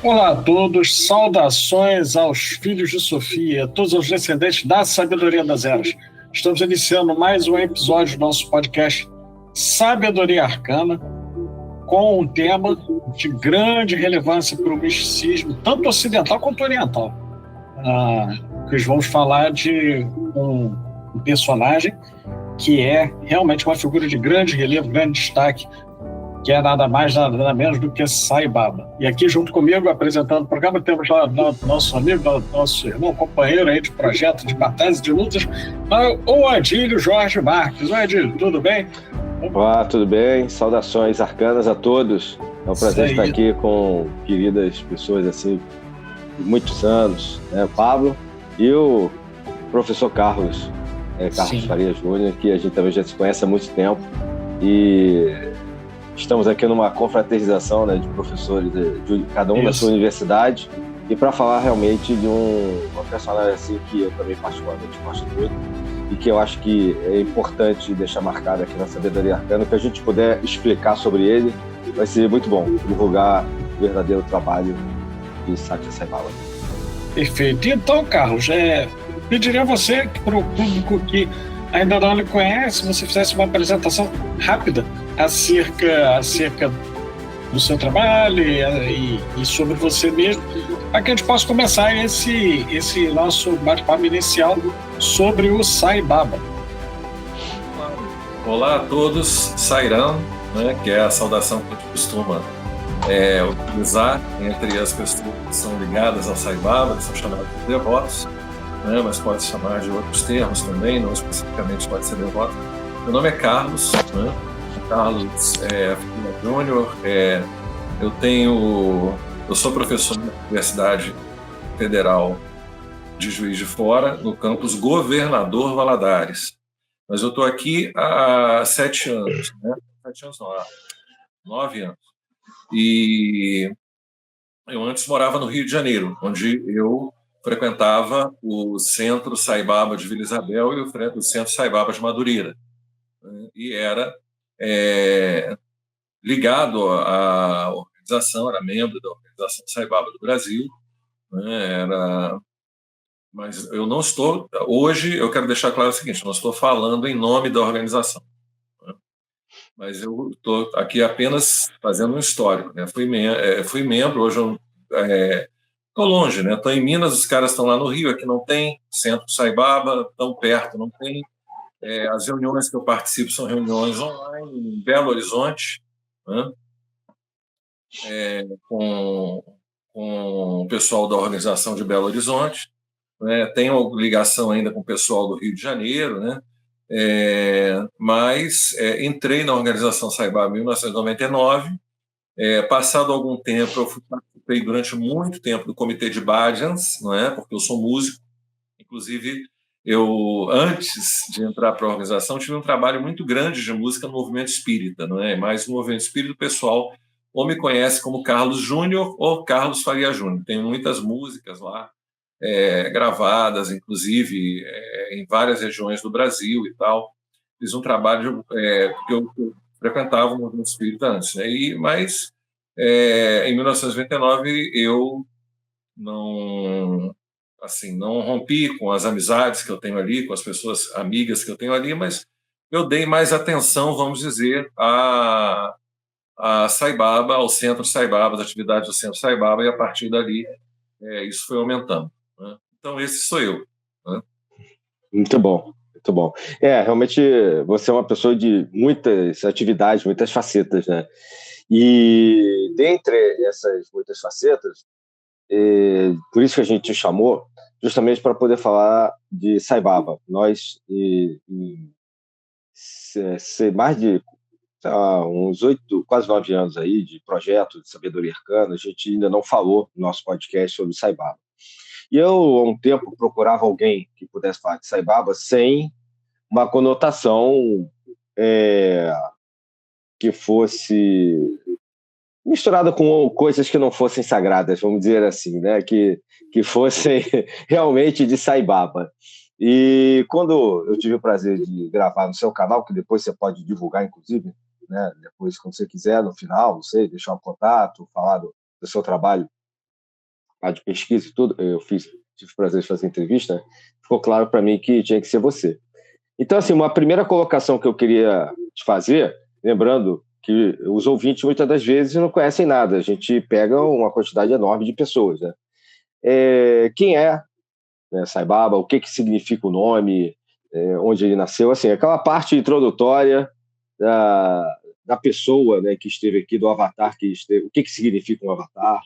Olá a todos, saudações aos filhos de Sofia, a todos os descendentes da sabedoria das eras. Estamos iniciando mais um episódio do nosso podcast Sabedoria Arcana, com um tema de grande relevância para o misticismo, tanto ocidental quanto oriental. Nós vamos falar de um personagem que é realmente uma figura de grande relevo, grande destaque, que é nada mais, nada menos do que Sai Baba. E aqui, junto comigo, apresentando o programa, temos lá nosso amigo, nosso irmão, companheiro aí de projeto, de batalhas, de lutas, o Adílio Jorge Marques. Oi, Adílio, tudo bem? Olá, tudo bem? Saudações arcanas a todos. É um prazer estar aqui com queridas pessoas assim, de muitos anos, né? O Pablo e o professor Carlos Faria Júnior, que a gente também já se conhece há muito tempo. E estamos aqui numa confraternização, né, de professores de cada um da sua universidade, e para falar realmente de uma personagem assim que eu também particularmente gosto muito e que eu acho que é importante deixar marcado aqui na Sabedoria Arcana, que a gente puder explicar sobre ele, vai ser muito bom divulgar o verdadeiro trabalho de Satya Sai Baba. Perfeito. Então, Carlos, pediria a você, para o público que ainda não lhe conhece, você fizesse uma apresentação rápida acerca do seu trabalho e sobre você mesmo, para que a gente possa começar esse nosso bate-papo inicial sobre o Sai Baba. Olá a todos, Sairam, né, que é a saudação que a gente costuma utilizar entre as pessoas que são ligadas ao Sai Baba, que são chamados de devotos, né, mas pode se chamar de outros termos também, não especificamente pode ser devoto. Meu nome é Carlos, né? Carlos Júnior. Eu sou professor na Universidade Federal de Juiz de Fora, no campus Governador Valadares. Mas eu estou aqui há 7 anos, né? 7 anos não, há 9 anos. E eu antes morava no Rio de Janeiro, onde eu frequentava o Centro Sai Baba de Vila Isabel e o Centro Sai Baba de Madureira. E era ligado à organização, era membro da Organização Sai Baba do Brasil, né? Mas eu não estou, hoje eu quero deixar claro o seguinte, não estou falando em nome da organização, né? Mas eu estou aqui apenas fazendo um histórico, né? Fui membro, hoje eu estou longe, né? Estou em Minas, os caras estão lá no Rio, aqui não tem Centro Sai Baba, tão perto não tem. As reuniões que eu participo são reuniões online em Belo Horizonte, né? Com o pessoal da organização de Belo Horizonte, né? Tenho ligação ainda com o pessoal do Rio de Janeiro, né? Mas entrei na organização Sai Baba em 1999. Passado algum tempo, eu participei durante muito tempo do comitê de bhajans, não é? Porque eu sou músico. Inclusive, eu, antes de entrar para a organização, tive um trabalho muito grande de música no movimento espírita, não é? Mas no movimento espírita, o pessoal ou me conhece como Carlos Júnior ou Carlos Faria Júnior. Tem muitas músicas lá, gravadas, inclusive, em várias regiões do Brasil e tal. Fiz um trabalho porque eu frequentava o movimento espírita antes, né? Mas, em 1999, eu não rompi com as amizades que eu tenho ali, com as pessoas amigas que eu tenho ali, mas eu dei mais atenção, vamos dizer, a Sai Baba, ao Centro Sai Baba, às atividades do Centro Sai Baba, e a partir dali isso foi aumentando, né? Então, esse sou eu, né? Muito bom, muito bom. Realmente você é uma pessoa de muitas atividades, muitas facetas, né? E dentre essas muitas facetas, por isso que a gente te chamou, justamente para poder falar de Sai Baba. Nós, mais de uns 8, quase 9 anos aí de projeto de Sabedoria Arcana, a gente ainda não falou no nosso podcast sobre Sai Baba. E eu, há um tempo, procurava alguém que pudesse falar de Sai Baba sem uma conotação que fosse misturada com coisas que não fossem sagradas, vamos dizer assim, né? Que fossem realmente de Sai Baba. E quando eu tive o prazer de gravar no seu canal, que depois você pode divulgar, inclusive, né? Depois, quando você quiser, no final, não sei, deixar um contato, falar do seu trabalho a de pesquisa e tudo, tive o prazer de fazer entrevista, né? Ficou claro para mim que tinha que ser você. Então, assim, uma primeira colocação que eu queria te fazer, lembrando que os ouvintes muitas das vezes não conhecem nada, a gente pega uma quantidade enorme de pessoas, né? Quem é, né, Sai Baba, o que significa o nome, onde ele nasceu, assim, aquela parte introdutória da pessoa, né, que esteve aqui, do avatar, o que significa um avatar,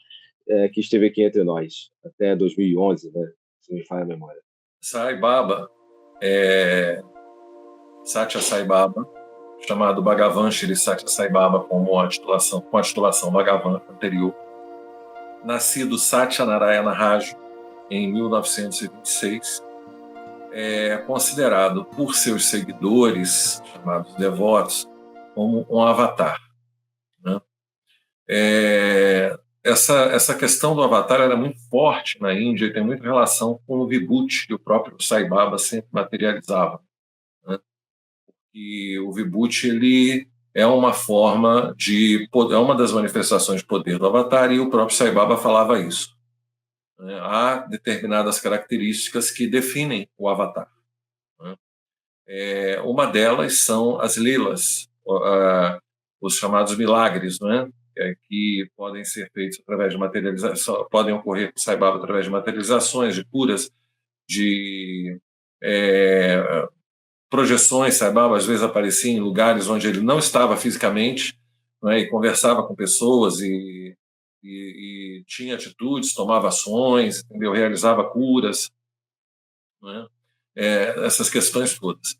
que esteve aqui entre nós, até 2011, né, se me falha a memória. Sai Baba, Satya Sai Baba, chamado Bhagavan Shri Satya Sai Baba, com a titulação Bhagavan anterior, nascido Satya Narayana Raju em 1926, é considerado por seus seguidores, chamados devotos, como um avatar, né? Essa questão do avatar era muito forte na Índia e tem muita relação com o Vibhuti, que o próprio Sai Baba sempre materializava, né? E o Vibhuti, ele é uma forma é uma das manifestações de poder do avatar, e o próprio Sai Baba falava isso. Há determinadas características que definem o avatar, né? Uma delas são as lilas, os chamados milagres, né? Que podem ser feitos através de materialização, podem ocorrer com Sai Baba através de materializações, de curas, de projeções. Sai Baba às vezes aparecia em lugares onde ele não estava fisicamente, né? E conversava com pessoas e tinha atitudes, tomava ações, entendeu? Realizava curas, né? Essas questões todas.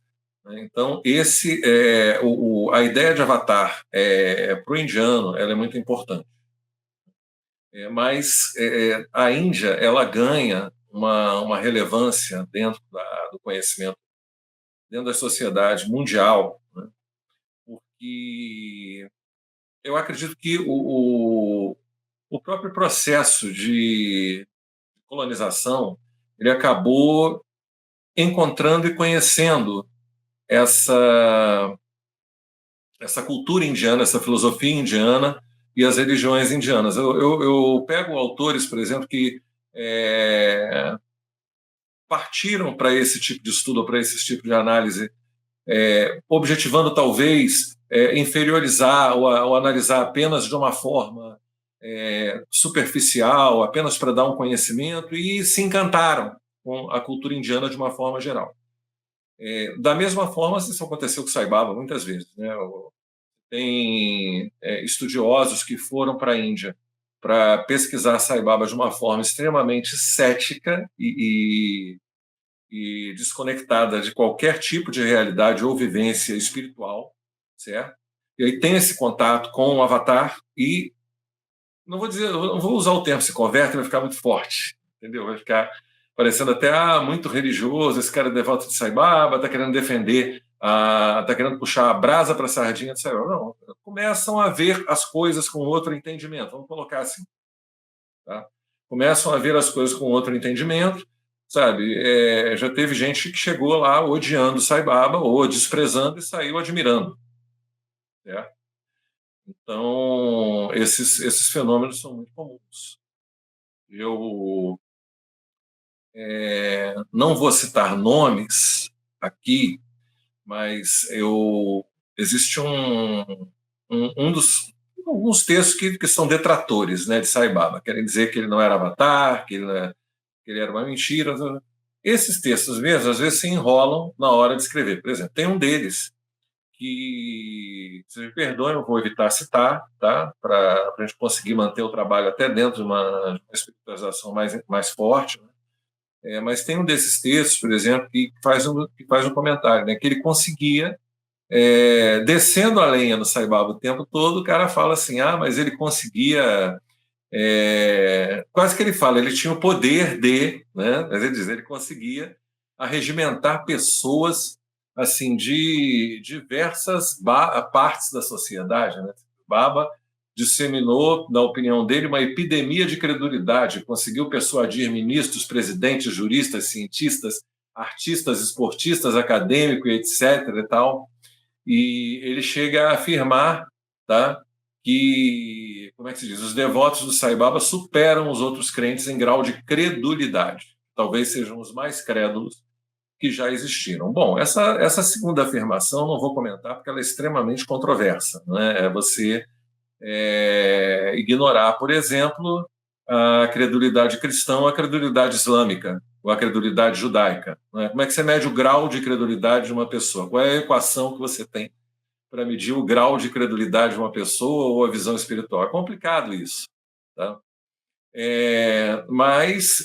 Então, a ideia de avatar para o indiano ela é muito importante. Mas a Índia ela ganha uma relevância dentro do conhecimento, dentro da sociedade mundial, né? Porque eu acredito que o próprio processo de colonização ele acabou encontrando e conhecendo essa cultura indiana, essa filosofia indiana e as religiões indianas. Eu pego autores, por exemplo, que partiram para esse tipo de estudo, para esse tipo de análise, objetivando talvez inferiorizar ou analisar apenas de uma forma superficial, apenas para dar um conhecimento, e se encantaram com a cultura indiana de uma forma geral. Da mesma forma, isso aconteceu com Sai Baba muitas vezes, né? Tem estudiosos que foram para a Índia para pesquisar Sai Baba de uma forma extremamente cética e desconectada de qualquer tipo de realidade ou vivência espiritual, certo? E aí tem esse contato com o avatar e não vou usar o termo se converte, vai ficar muito forte, entendeu? Vai ficar parecendo até muito religioso, esse cara é devoto de Sai Baba, está querendo defender, está querendo puxar a brasa para a sardinha de Sai Baba. Não, começam a ver as coisas com outro entendimento, vamos colocar assim, tá? Começam a ver as coisas com outro entendimento, sabe? Já teve gente que chegou lá odiando Sai Baba ou desprezando e saiu admirando, certo? Então, esses fenômenos são muito comuns. Eu não vou citar nomes aqui, mas existe alguns textos que são detratores, né, de Sai Baba. Querem dizer que ele não era avatar, que ele era uma mentira. Esses textos mesmo, às vezes, se enrolam na hora de escrever. Por exemplo, tem um deles que, se me perdoem, eu vou evitar citar, tá? Para a gente conseguir manter o trabalho até dentro de uma espiritualização mais forte, né? Mas tem um desses textos, por exemplo, que faz um comentário, né? Que ele conseguia, descendo a lenha no Sai Baba o tempo todo, o cara fala assim, mas ele conseguia, quase que ele fala, ele tinha o poder né? Mas ele diz, ele conseguia arregimentar pessoas assim, de diversas partes da sociedade, né? Baba disseminou, na opinião dele, uma epidemia de credulidade, conseguiu persuadir ministros, presidentes, juristas, cientistas, artistas, esportistas, acadêmicos, etc. e tal. E ele chega a afirmar, tá, que como é que se diz? Os devotos do Sai Baba superam os outros crentes em grau de credulidade. Talvez sejam os mais crédulos que já existiram. Bom, essa segunda afirmação não vou comentar porque ela é extremamente controversa. Né? É você ignorar, por exemplo, a credulidade cristã ou a credulidade islâmica, ou a credulidade judaica. Né? Como é que você mede o grau de credulidade de uma pessoa? Qual é a equação que você tem para medir o grau de credulidade de uma pessoa ou a visão espiritual? É complicado isso. Tá? Mas,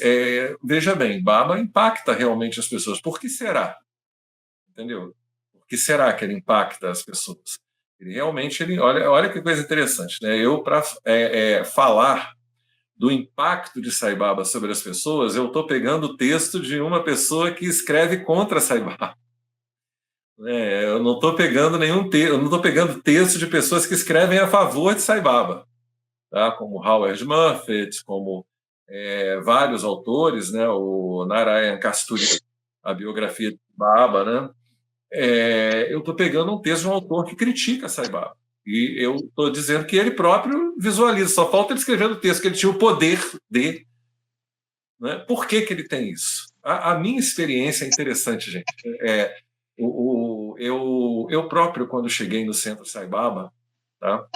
veja bem, Baba impacta realmente as pessoas. Por que será? Entendeu? Por que será que ele impacta as pessoas? Ele realmente, olha que coisa interessante. Né? Eu, para falar do impacto de Sai Baba sobre as pessoas, eu estou pegando o texto de uma pessoa que escreve contra Sai Baba. Eu não estou pegando eu não estou pegando texto de pessoas que escrevem a favor de Sai Baba, tá? Como Howard Muffett, como vários autores, né? O Narayan Kasturi, a biografia de Baba, né? Eu estou pegando um texto de um autor que critica Sai Baba. E eu estou dizendo que ele próprio visualiza, só falta ele escrever no texto que ele tinha o poder de. Né? Por que ele tem isso? A minha experiência é interessante, gente. Eu próprio, quando cheguei no Centro Sai Baba, tá?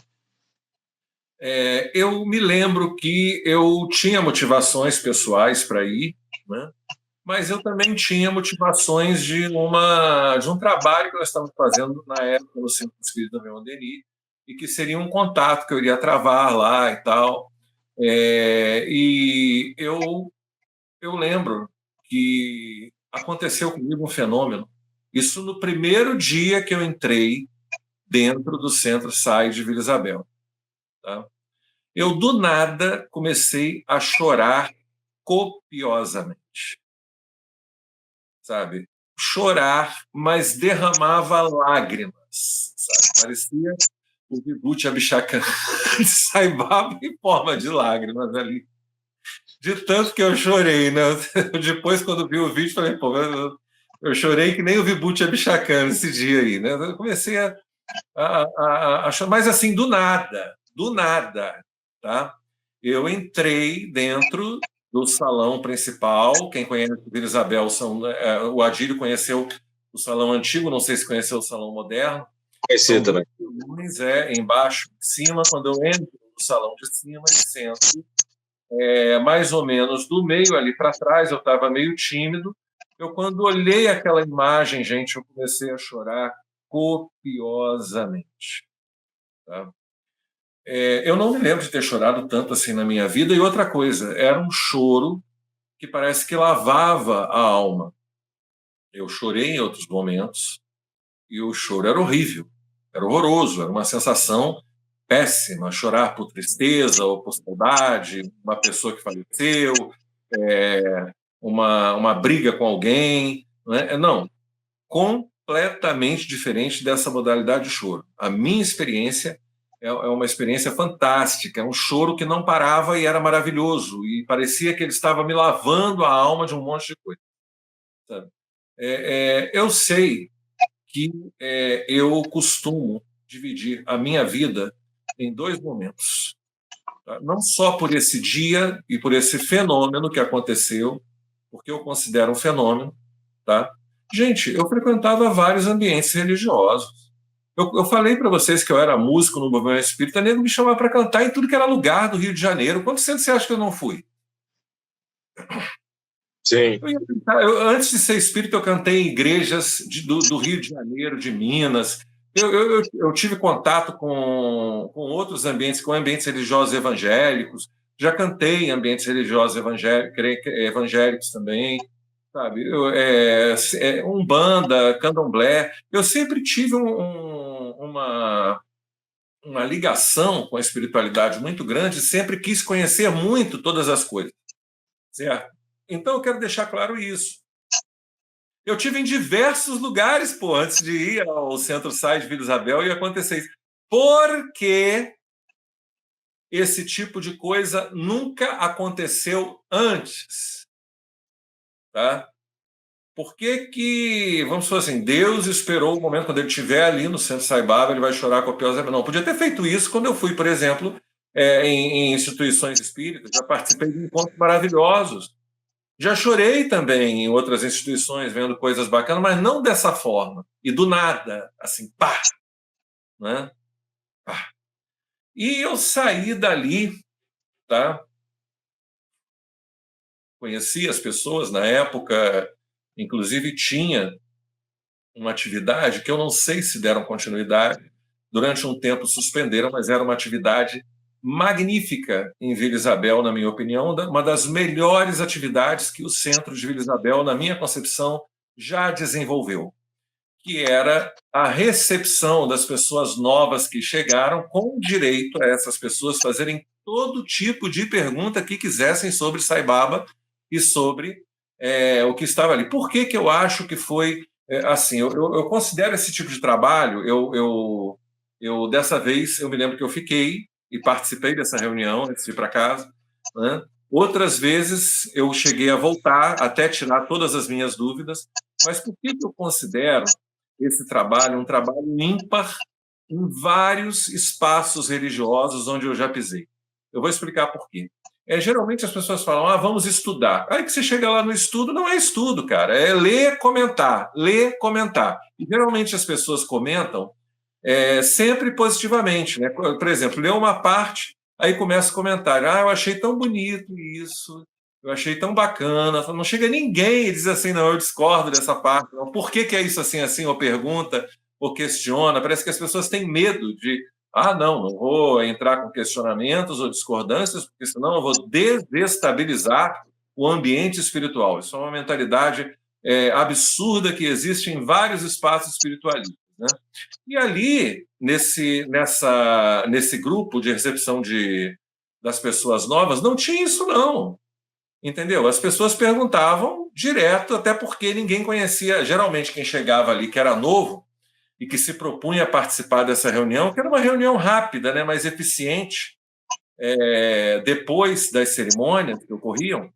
Eu me lembro que eu tinha motivações pessoais para ir, né? Mas eu também tinha motivações de um trabalho que nós estávamos fazendo na época no Centro Espírita Leon Denis, e que seria um contato que eu iria travar lá e tal. E eu lembro que aconteceu comigo um fenômeno. Isso no primeiro dia que eu entrei dentro do Centro Sai de Vila Isabel. Tá? Eu, do nada, comecei a chorar copiosamente. Sabe? Chorar, mas derramava lágrimas. Sabe? Parecia o Vibhuti Abhishekana de Sai Baba em forma de lágrimas ali. De tanto que eu chorei, né? Depois, quando vi o vídeo, falei, pô, eu chorei que nem o Vibhuti Abhishekana esse dia aí, né? Eu comecei a chorar, mas assim, do nada, tá? Eu entrei dentro do salão principal. Quem conhece o Vila Isabel, o Adílio conheceu o salão antigo, não sei se conheceu o salão moderno. Conheci também. Embaixo, em cima, quando eu entro no salão de cima e sento, mais ou menos do meio ali para trás, eu estava meio tímido. Eu, quando olhei aquela imagem, gente, eu comecei a chorar copiosamente. Tá? Eu não me lembro de ter chorado tanto assim na minha vida. E outra coisa, era um choro que parece que lavava a alma. Eu chorei em outros momentos e o choro era horrível, era horroroso, era uma sensação péssima, chorar por tristeza ou por saudade, uma pessoa que faleceu, uma briga com alguém. Né? Não, completamente diferente dessa modalidade de choro. A minha experiência é uma experiência fantástica, é um choro que não parava e era maravilhoso, e parecia que ele estava me lavando a alma de um monte de coisa. Sabe? Eu sei que eu costumo dividir a minha vida em dois momentos. Tá? Não só por esse dia e por esse fenômeno que aconteceu, porque eu considero um fenômeno. Tá? Gente, eu frequentava vários ambientes religiosos. Eu falei para vocês que eu era músico no movimento espírita, nego me chamava para cantar em tudo que era lugar do Rio de Janeiro. Quanto tempo você acha que eu não fui? Sim. Antes de ser espírita, eu cantei em igrejas do Rio de Janeiro, de Minas. Eu tive contato com outros ambientes, com ambientes religiosos evangélicos. Já cantei em ambientes religiosos evangélicos também. Sabe? Umbanda, candomblé. Eu sempre tive uma ligação com a espiritualidade muito grande, sempre quis conhecer muito todas as coisas. Certo? Então, eu quero deixar claro isso. Eu tive em diversos lugares, antes de ir ao Centro Sai de Vila Isabel, e acontecer isso. Porque esse tipo de coisa nunca aconteceu antes. Tá? Por que, vamos falar assim, Deus esperou o momento quando ele estiver ali no Centro Sai Baba, ele vai chorar copiosamente? Não, podia ter feito isso quando eu fui, por exemplo, em instituições espíritas, já participei de encontros maravilhosos. Já chorei também em outras instituições, vendo coisas bacanas, mas não dessa forma. E do nada, assim, pá! Né? Pá. E eu saí dali, tá? Conheci as pessoas na época, inclusive tinha uma atividade que eu não sei se deram continuidade. Durante um tempo suspenderam, mas era uma atividade magnífica em Vila Isabel, na minha opinião, uma das melhores atividades que o Centro de Vila Isabel, na minha concepção, já desenvolveu, que era a recepção das pessoas novas que chegaram, com direito a essas pessoas fazerem todo tipo de pergunta que quisessem sobre Sai Baba e sobre o que estava ali. Por que eu acho que foi assim? Eu considero esse tipo de trabalho, dessa vez, eu me lembro que eu fiquei e participei dessa reunião antes de ir para casa, né? Outras vezes eu cheguei a voltar até tirar todas as minhas dúvidas, mas por que eu considero esse trabalho um trabalho ímpar em vários espaços religiosos onde eu já pisei? Eu vou explicar por quê. Geralmente as pessoas falam, vamos estudar. Aí que você chega lá no estudo, não é estudo, cara, é ler, comentar, ler, comentar. E geralmente as pessoas comentam sempre positivamente, né? Por exemplo, lê uma parte, aí começa a comentar, eu achei tão bonito isso, eu achei tão bacana. Não chega ninguém e diz assim, não, eu discordo dessa parte. Não. Por que é isso assim, ou pergunta, ou questiona? Parece que as pessoas têm medo de, não vou entrar com questionamentos ou discordâncias, porque senão eu vou desestabilizar o ambiente espiritual. Isso é uma mentalidade absurda que existe em vários espaços espiritualistas, né? E ali, nesse grupo de recepção das pessoas novas, não tinha isso, não. Entendeu? As pessoas perguntavam direto, até porque ninguém conhecia. Geralmente, quem chegava ali, que era novo, e que se propunha a participar dessa reunião, que era uma reunião rápida, né, mais eficiente, depois das cerimônias que ocorriam,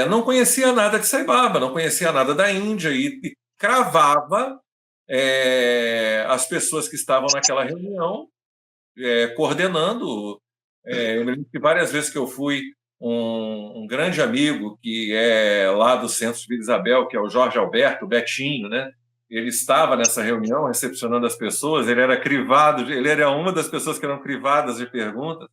não conhecia nada de Sai Baba, não conhecia nada da Índia, e cravava as pessoas que estavam naquela reunião, coordenando. Eu me lembro que várias vezes que eu fui, um grande amigo que é lá do Centro de Vila Isabel, que é o Jorge Alberto, o Betinho, né? Ele estava nessa reunião recepcionando as pessoas, ele era crivado, ele era uma das pessoas que eram crivadas de perguntas,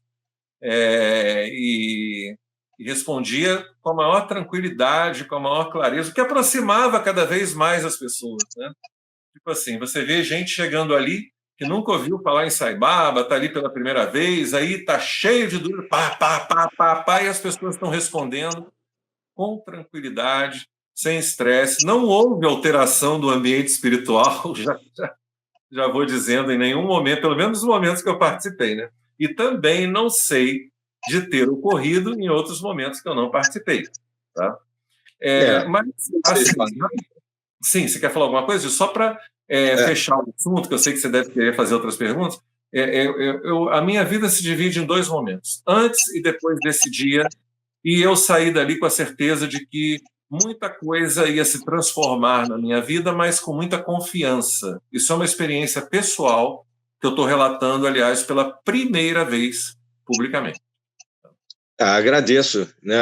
e respondia com a maior tranquilidade, com a maior clareza, o que aproximava cada vez mais as pessoas, né? Tipo assim, você vê gente chegando ali que nunca ouviu falar em Sai Baba, está ali pela primeira vez, aí está cheio de dúvida, e as pessoas estão respondendo com tranquilidade, sem estresse. Não houve alteração do ambiente espiritual, já vou dizendo, em nenhum momento, pelo menos nos momentos que eu participei, né? E também não sei de ter ocorrido em outros momentos que eu não participei, tá? Mas, assim, sim, você quer falar alguma coisa? Só para fechar o assunto, que eu sei que você deve querer fazer outras perguntas, a minha vida se divide em 2 momentos, antes e depois desse dia, e eu saí dali com a certeza de que muita coisa ia se transformar na minha vida, mas com muita confiança. Isso é uma experiência pessoal que eu estou relatando, aliás, pela primeira vez publicamente. Agradeço, né,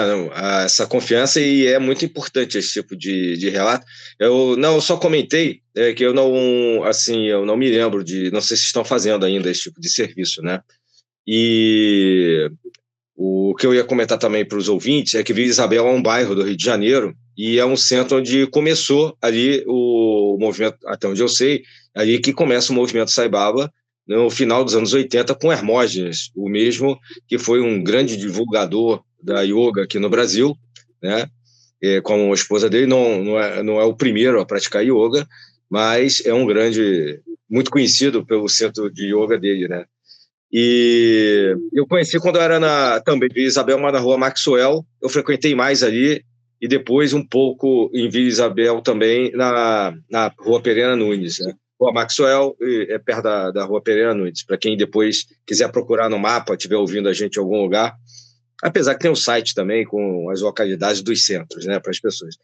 essa confiança, e é muito importante esse tipo de relato. Eu só comentei que eu não me lembro não sei se estão fazendo ainda esse tipo de serviço, né? E o que eu ia comentar também para os ouvintes é que Vila Isabel é um bairro do Rio de Janeiro e é um centro onde começou ali o movimento, até onde eu sei, ali que começa o movimento Sai Baba, no final dos anos 80, com Hermógenes, o mesmo que foi um grande divulgador da yoga aqui no Brasil, né? Como a esposa dele, não é o primeiro a praticar yoga, mas é um grande, muito conhecido pelo centro de yoga dele, né? E eu conheci quando eu era também Vila Isabel, mas na rua Maxwell, eu frequentei mais ali, e depois um pouco em Vila Isabel também, na rua Pereira Nunes, né? Rua Maxwell é perto da rua Pereira Nunes, para quem depois quiser procurar no mapa, estiver ouvindo a gente em algum lugar, apesar que tem um site também com as localidades dos centros, né, para as pessoas.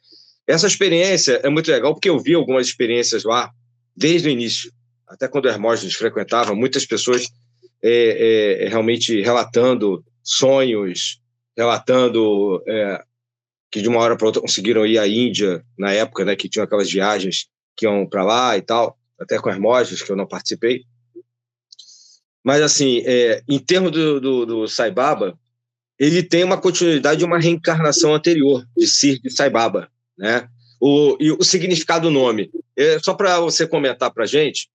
Essa experiência é muito legal, porque eu vi algumas experiências lá desde o início, até quando o Hermógenes frequentava, muitas pessoas realmente relatando sonhos, relatando que de uma hora para outra conseguiram ir à Índia, na época, né, que tinham aquelas viagens que iam para lá e tal, até com Hermógenes, que eu não participei. Mas, assim, em termos do Sai Baba, ele tem uma continuidade de uma reencarnação anterior de Shirdi Sai Baba, né? E o significado do nome. Só para você comentar para a gente,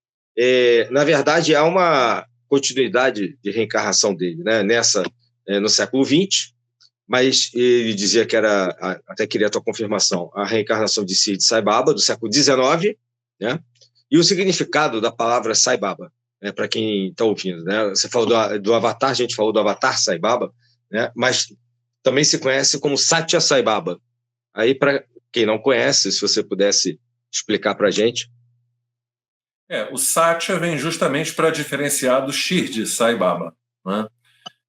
na verdade, há uma continuidade de reencarnação dele, né? No século XX, mas ele dizia que era, até queria a tua confirmação, a reencarnação de Shirdi Sai Baba, do século XIX, né? E o significado da palavra Sai Baba, né? Para quem está ouvindo, né? Você falou do Avatar, a gente falou do Avatar Sai Baba, né? Mas também se conhece como Satya Sai Baba. Aí, para quem não conhece, se você pudesse explicar para a gente. O Satya vem justamente para diferenciar do Shirdi Sai Baba, né?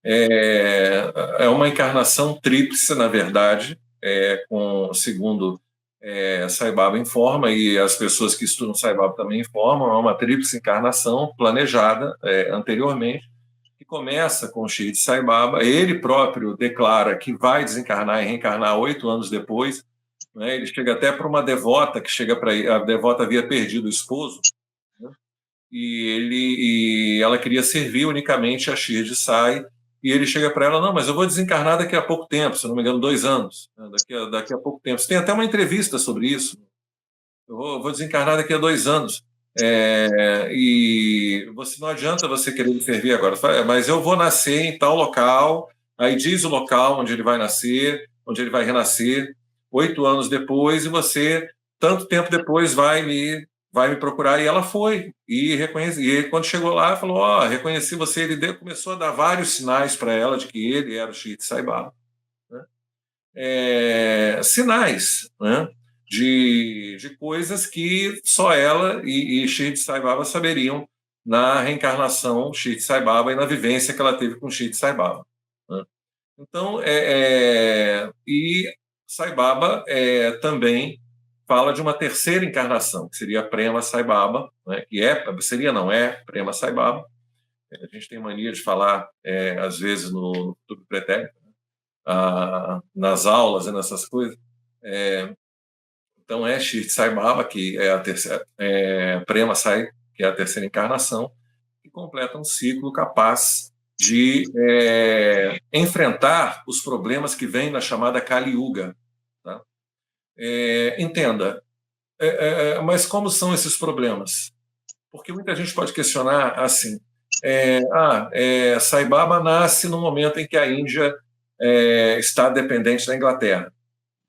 É uma encarnação tríplice, na verdade, segundo Sai Baba informa, e as pessoas que estudam Sai Baba também informam, é uma tríplice encarnação planejada anteriormente, que começa com o Shirdi Sai Baba. Ele próprio declara que vai desencarnar e reencarnar 8 anos depois, né? Ele chega até para uma devota, a devota havia perdido o esposo, né? E ela queria servir unicamente a Shirdi Sai, e ele chega para ela, não, mas eu vou desencarnar daqui a pouco tempo, se não me engano, 2 anos, né? Daqui a pouco tempo. Você tem até uma entrevista sobre isso. Eu vou desencarnar daqui a 2 anos. E não adianta você querer me servir agora, mas eu vou nascer em tal local, aí diz o local onde ele vai nascer, onde ele vai renascer, 8 anos depois, e você, tanto tempo depois, vai me procurar. E ela foi, e quando chegou lá, falou, reconheci você. Ele começou a dar vários sinais para ela de que ele era o Shirdi Sai Baba, né? Sinais, né? De coisas que só ela e Shirdi Sai Baba saberiam na reencarnação Shirdi Sai Baba e na vivência que ela teve com Shirdi Sai Baba, né? Então, e Sai Baba também fala de uma terceira encarnação, que seria Prema Sai Baba, né? Prema Sai Baba. A gente tem mania de falar, às vezes, no futuro pretérito, né? Nas aulas e nessas coisas. Então, Shirdi Sai Baba, que é a terceira, Prema Sai, que é a terceira encarnação, que completa um ciclo capaz de enfrentar os problemas que vêm na chamada Kali Yuga. Tá? Entenda, mas como são esses problemas? Porque muita gente pode questionar assim, Sai Baba nasce no momento em que a Índia está dependente da Inglaterra,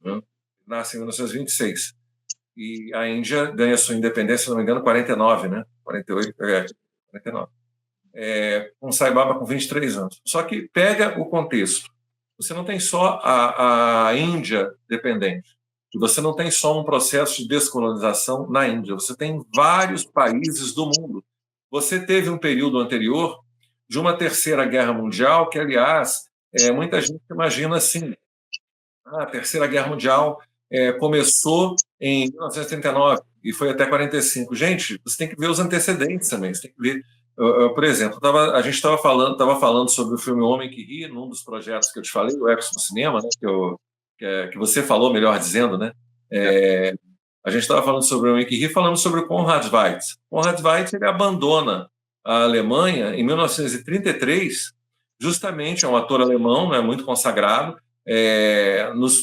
né? Nasce em 1926. E a Índia ganha sua independência, se não me engano, em 49, né? 48, 49. Com Sai Baba com 23 anos. Só que pega o contexto. Você não tem só a Índia dependente. E você não tem só um processo de descolonização na Índia. Você tem vários países do mundo. Você teve um período anterior de uma terceira guerra mundial que, aliás, muita gente imagina assim, a terceira guerra mundial começou em 1939 e foi até 45. Gente, você tem que ver os antecedentes também. Você tem que ver, por exemplo, a gente estava falando sobre o filme Homem que Ri, num dos projetos que eu te falei, o Ecos no Cinema, né, que você falou, melhor dizendo, né? A gente estava falando sobre o Homem que Ri, falando sobre o Konrad Veidt. Konrad Veidt, ele abandona a Alemanha em 1933, justamente, é um ator alemão, né, muito consagrado,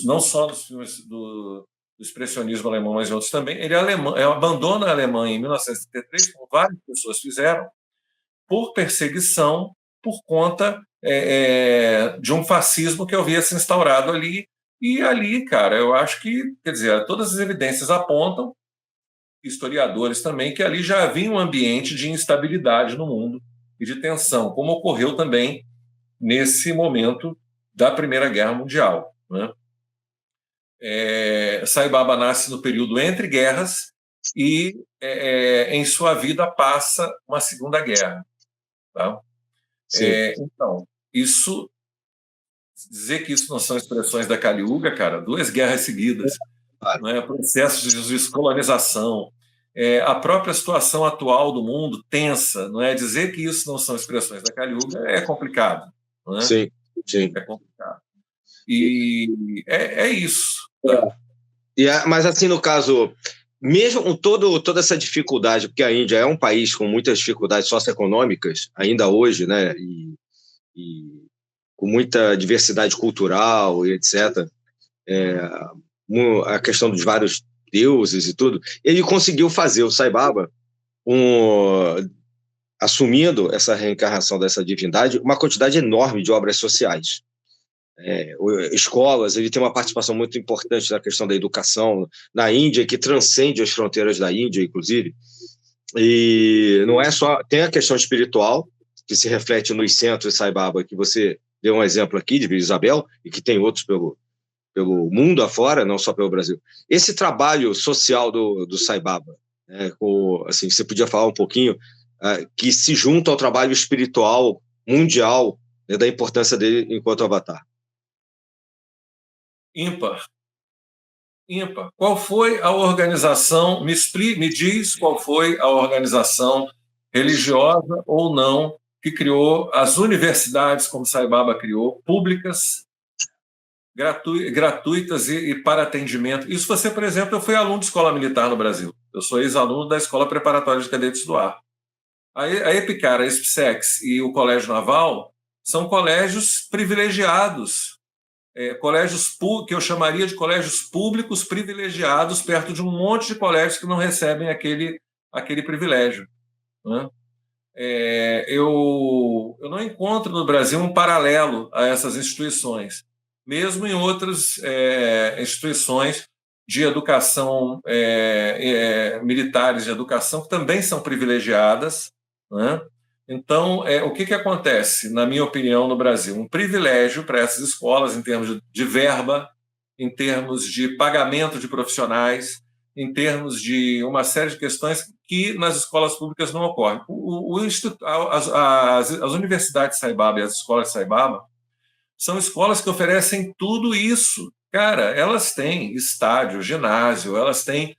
não só nos filmes do expressionismo alemão, mas em outros também. Ele abandona a Alemanha em 1933, como várias pessoas fizeram, por perseguição, por conta de um fascismo que havia se instaurado ali. E ali, cara, eu acho que, quer dizer, todas as evidências apontam, historiadores também, que ali já havia um ambiente de instabilidade no mundo e de tensão, como ocorreu também nesse momento da Primeira Guerra Mundial, né? Sai Baba nasce no período entre guerras e, em sua vida, passa uma Segunda Guerra. Tá? Então, dizer que isso não são expressões da Kali Yuga, cara, 2 guerras seguidas, né? Processos de descolonização, a própria situação atual do mundo tensa, não é? Dizer que isso não são expressões da Caliuga é complicado, não é? Sim, sim. É complicado. E é isso. Tá? Mas, assim, no caso, mesmo com toda essa dificuldade, porque a Índia é um país com muitas dificuldades socioeconômicas, ainda hoje, né? E com muita diversidade cultural e etc. A questão dos vários deuses e tudo, ele conseguiu fazer o Sai Baba, assumindo essa reencarnação dessa divindade, uma quantidade enorme de obras sociais. Escolas, ele tem uma participação muito importante na questão da educação na Índia, que transcende as fronteiras da Índia, inclusive, e não é só, tem a questão espiritual, que se reflete nos centros Sai Baba, que você deu um exemplo aqui de Vila Isabel, e que tem outros pelo mundo afora, não só pelo Brasil. Esse trabalho social do Sai Baba, assim, você podia falar um pouquinho, que se junta ao trabalho espiritual mundial, né, da importância dele enquanto avatar. Ímpar. Qual foi a organização, me diz qual foi a organização religiosa ou não que criou as universidades, como Sai Baba criou, públicas, gratuitas e para atendimento. Isso você, por exemplo, eu fui aluno de escola militar no Brasil. Eu sou ex-aluno da Escola Preparatória de Cadetes do Ar. A EPICAR, a ESPSEX e o Colégio Naval são colégios privilegiados, colégios que eu chamaria de colégios públicos privilegiados, perto de um monte de colégios que não recebem aquele privilégio, né? Eu não encontro no Brasil um paralelo a essas instituições, mesmo em outras instituições de educação, militares de educação, que também são privilegiadas, né? Então, o que acontece, na minha opinião, no Brasil? Um privilégio para essas escolas em termos de verba, em termos de pagamento de profissionais, em termos de uma série de questões que nas escolas públicas não ocorrem. As universidades Sai Baba e as escolas Sai Baba são escolas que oferecem tudo isso. Cara, elas têm estádio, ginásio, elas têm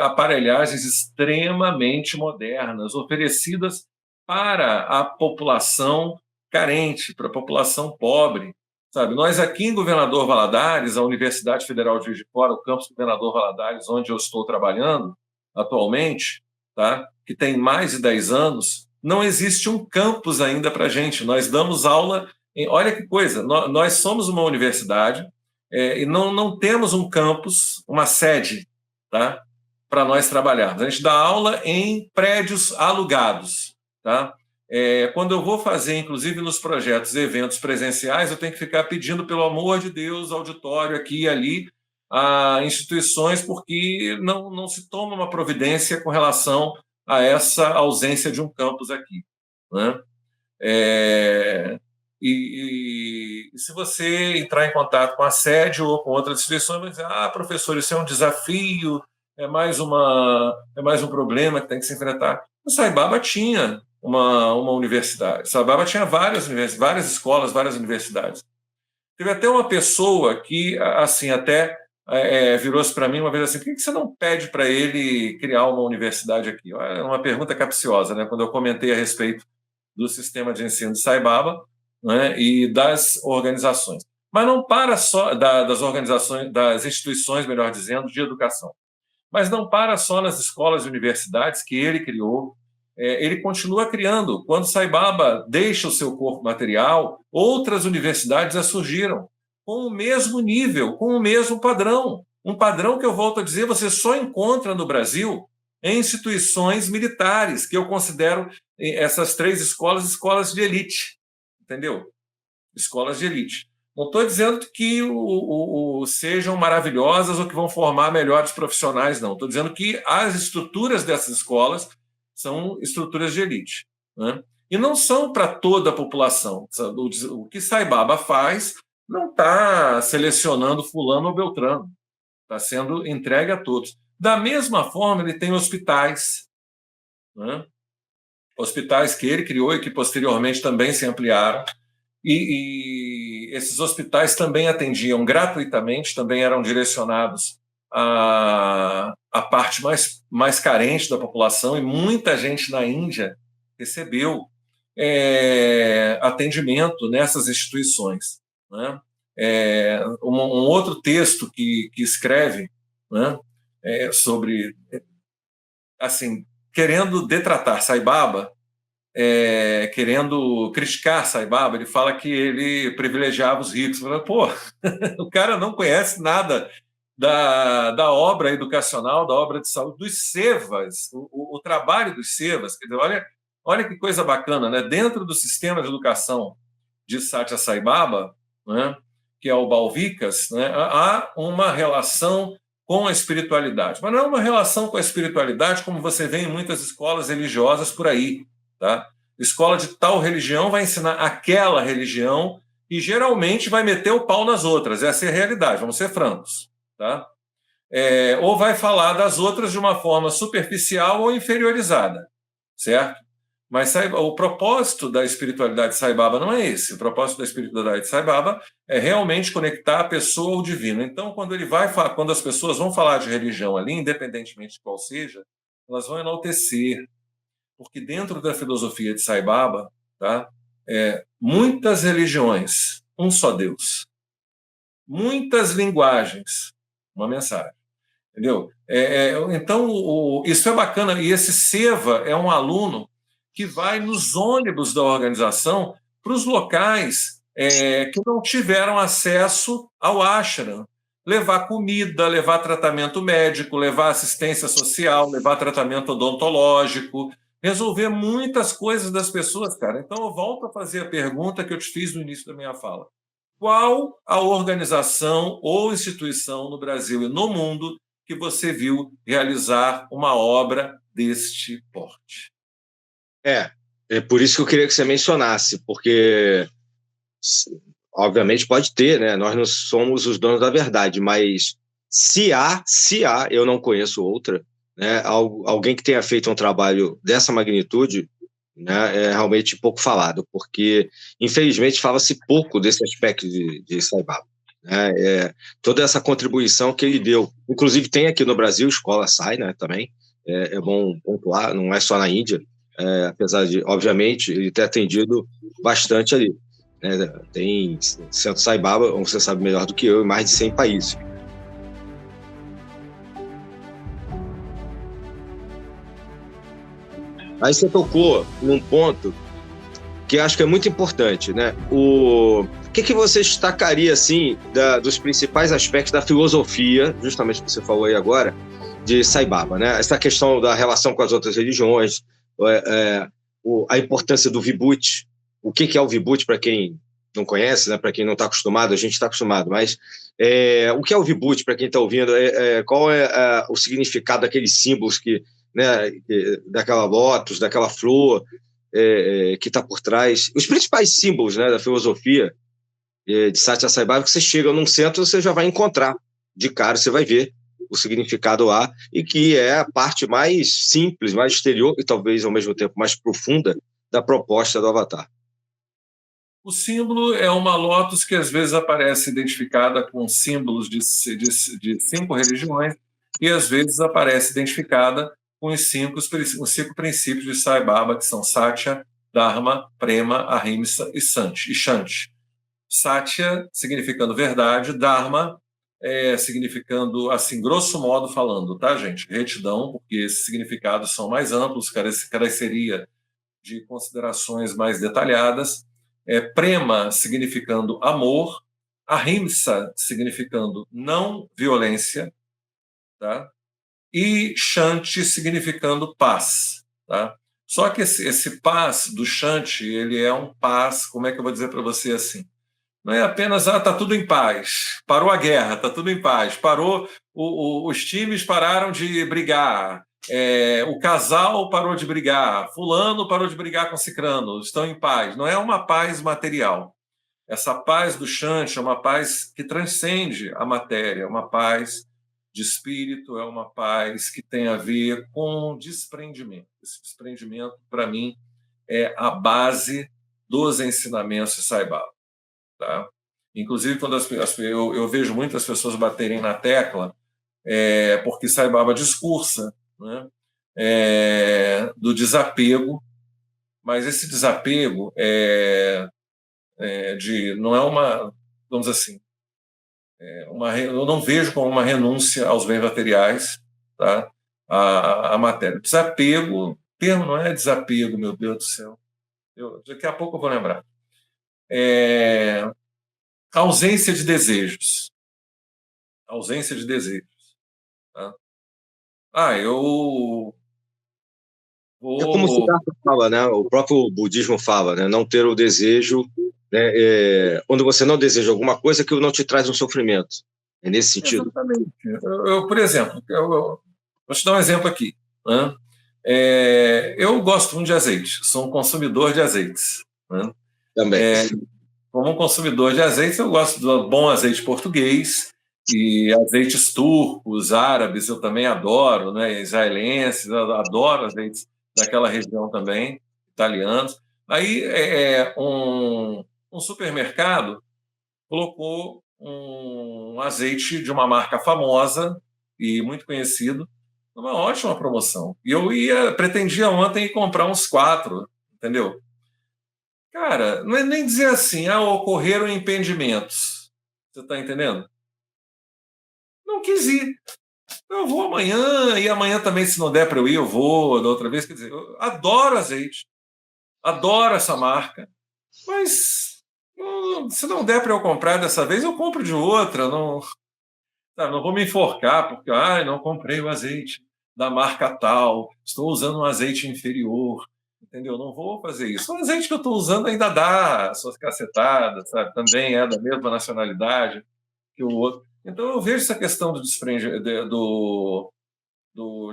aparelhagens extremamente modernas, oferecidas para a população carente, para a população pobre. Sabe? Nós aqui em Governador Valadares, a Universidade Federal de Juiz de Fora, o campus Governador Valadares, onde eu estou trabalhando atualmente, tá? Que tem mais de 10 anos, não existe um campus ainda para a gente. Nós damos aula... Olha que coisa, nós somos uma universidade e não temos um campus, uma sede, tá? Para nós trabalharmos. A gente dá aula em prédios alugados. Tá? Quando eu vou fazer, inclusive nos projetos e eventos presenciais, eu tenho que ficar pedindo, pelo amor de Deus, auditório aqui e ali, a instituições, porque não se toma uma providência com relação a essa ausência de um campus aqui, né? E se você entrar em contato com a sede ou com outras instituições, vai dizer, professor, isso é um desafio, é mais um problema que tem que se enfrentar. O Sai Baba tinha uma universidade. Sai Baba tinha várias escolas, várias universidades. Teve até uma pessoa que, assim, até virou-se para mim uma vez assim, por que você não pede para ele criar uma universidade aqui? É uma pergunta capciosa, né? Quando eu comentei a respeito do sistema de ensino de Sai Baba, né, e das organizações. Mas não para só das organizações, das instituições, melhor dizendo, de educação. Mas não para só nas escolas e universidades que ele criou, ele continua criando. Quando Sai Baba deixa o seu corpo material, outras universidades já surgiram com o mesmo nível, com o mesmo padrão. Um padrão que, eu volto a dizer, você só encontra no Brasil em instituições militares, que eu considero essas 3 escolas de elite. Entendeu? Escolas de elite. Não estou dizendo que sejam maravilhosas ou que vão formar melhores profissionais, não. Estou dizendo que as estruturas dessas escolas são estruturas de elite, né? E não são para toda a população. O que Sai Baba faz não está selecionando fulano ou beltrano. Está sendo entregue a todos. Da mesma forma, ele tem hospitais, né? Hospitais que ele criou e que posteriormente também se ampliaram. E esses hospitais também atendiam gratuitamente, também eram direcionados à parte mais carente da população, e muita gente na Índia recebeu atendimento nessas instituições, né? Um outro texto que escreve, né, sobre, assim, querendo detratar Sai Baba, querendo criticar Sai Baba, ele fala que ele privilegiava os ricos. Fala, pô, o cara não conhece nada da obra educacional, da obra de saúde, dos sevas, o trabalho dos sevas. Quer dizer, olha que coisa bacana, né? Dentro do sistema de educação de Satya Sai Baba, né, que é o Balvikas, né, há uma relação com a espiritualidade. Mas não é uma relação com a espiritualidade como você vê em muitas escolas religiosas por aí. Tá? Escola de tal religião vai ensinar aquela religião e geralmente vai meter o pau nas outras. Essa é a realidade, vamos ser francos. Tá? Ou vai falar das outras de uma forma superficial ou inferiorizada, certo? Mas o propósito da espiritualidade Sai Baba não é esse. O propósito da espiritualidade Sai Baba é realmente conectar a pessoa ao divino. Então, quando as pessoas vão falar de religião ali, independentemente de qual seja, elas vão enaltecer. Porque dentro da filosofia de Sai Baba, tá, muitas religiões, um só Deus. Muitas linguagens, uma mensagem. Entendeu? Então, isso é bacana. E esse Seva é um aluno que vai nos ônibus da organização para os locais que não tiveram acesso ao ashram. Levar comida, levar tratamento médico, levar assistência social, levar tratamento odontológico, resolver muitas coisas das pessoas, cara. Então, eu volto a fazer a pergunta que eu te fiz no início da minha fala. Qual a organização ou instituição no Brasil e no mundo que você viu realizar uma obra deste porte? É por isso que eu queria que você mencionasse, porque, obviamente, pode ter, né? Nós não somos os donos da verdade, mas se há, eu não conheço outra, né? Alguém que tenha feito um trabalho dessa magnitude, né, é realmente pouco falado, porque, infelizmente, fala-se pouco desse aspecto de Sai Baba. Né? Toda essa contribuição que ele deu. Inclusive, tem aqui no Brasil, Escola Sai, né, também. É bom pontuar, não é só na Índia, apesar de, obviamente, ele ter atendido bastante ali. Né? Tem Centro Sai Baba, como você sabe melhor do que eu, em mais de 100 países. Aí você tocou num ponto que acho que é muito importante, né? O que você destacaria, assim, dos principais aspectos da filosofia, justamente que você falou aí agora, de Sai Baba, né? Essa questão da relação com as outras religiões, a importância do Vibhuti. O que é o Vibhuti, para quem não conhece, né? Para quem não está acostumado, a gente está acostumado, mas o que é o Vibhuti, para quem está ouvindo? Qual é o significado daqueles símbolos né, daquela lótus, daquela flor que está por trás, os principais símbolos, né, da filosofia de Satya Sai Baba, que você chega num centro, você já vai encontrar de cara, você vai ver o significado lá, e que é a parte mais simples, mais exterior e talvez ao mesmo tempo mais profunda da proposta do Avatar. O símbolo é uma lótus que às vezes aparece identificada com símbolos de 5 religiões e às vezes aparece identificada com os 5 princípios de Sai Baba, que são Satya, Dharma, Prema, Ahimsa e Shanti. Satya significando verdade, Dharma significando, assim, grosso modo falando, tá, gente? Retidão, porque esses significados são mais amplos, careceria de considerações mais detalhadas. Prema significando amor, Ahimsa significando não violência, tá? E Shanti significando paz, tá? Só que esse paz do Shanti, ele é um paz, como é que eu vou dizer para você assim? Não é apenas, tá tudo em paz, parou a guerra, tá tudo em paz, parou, os times pararam de brigar, o casal parou de brigar, fulano parou de brigar com cicrano, estão em paz. Não é uma paz material. Essa paz do Shanti é uma paz que transcende a matéria, é uma paz de espírito, é uma paz que tem a ver com desprendimento. Esse desprendimento, para mim, é a base dos ensinamentos de Sai Baba. Tá? Inclusive, quando eu vejo muitas pessoas baterem na tecla porque Sai Baba discursa, né, do desapego, mas esse desapego não é uma, vamos dizer assim, eu não vejo como uma renúncia aos bens materiais, tá? A matéria. Desapego, o termo não é desapego, meu Deus do céu. Daqui a pouco eu vou lembrar. Ausência de desejos. Ausência de desejos. Tá? Eu vou... É como o Siddhartha fala, né? O próprio budismo fala, né? Não ter o desejo, né? Quando você não deseja alguma coisa, aquilo não te traz um sofrimento. É nesse sentido? Exatamente. Por exemplo, vou te dar um exemplo aqui. Né? Eu gosto muito de azeite, sou um consumidor de azeites. Né? Também. Como um consumidor de azeites, eu gosto do bom azeite português e azeites turcos, árabes, eu também adoro, né? Israelenses, eu adoro azeites daquela região também, italianos. Aí, um supermercado colocou um azeite de uma marca famosa e muito conhecido, uma ótima promoção. E eu pretendia ontem ir comprar uns 4, entendeu? Cara, não é nem dizer assim, ocorreram impedimentos. Você está entendendo? Não quis ir. Eu vou amanhã, e amanhã também, se não der para eu ir, eu vou da outra vez. Quer dizer, eu adoro azeite, adoro essa marca, mas se não der para eu comprar dessa vez, eu compro de outra. Não vou me enforcar, porque não comprei o azeite da marca tal, estou usando um azeite inferior, entendeu? Não vou fazer isso. O azeite que eu estou usando ainda dá suas cacetadas, sabe? Também é da mesma nacionalidade que o outro. Então eu vejo essa questão do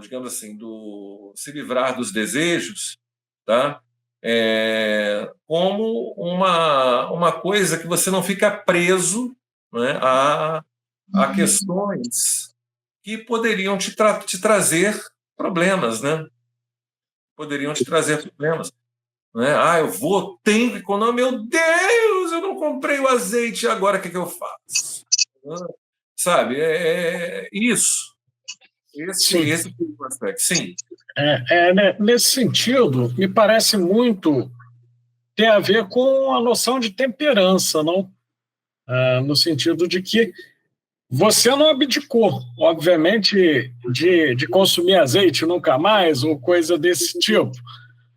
digamos assim, do se livrar dos desejos, tá? Como uma coisa que você não fica preso, né, a questões que poderiam te trazer problemas, né? Poderiam te trazer problemas. Né? Tenho que economizar. Meu Deus, eu não comprei o azeite, agora o que eu faço? Sabe? Isso. Esse é o aspecto. Sim. Né, nesse sentido, me parece muito ter a ver com a noção de temperança, não? No sentido de que você não abdicou, obviamente, de consumir azeite nunca mais ou coisa desse tipo,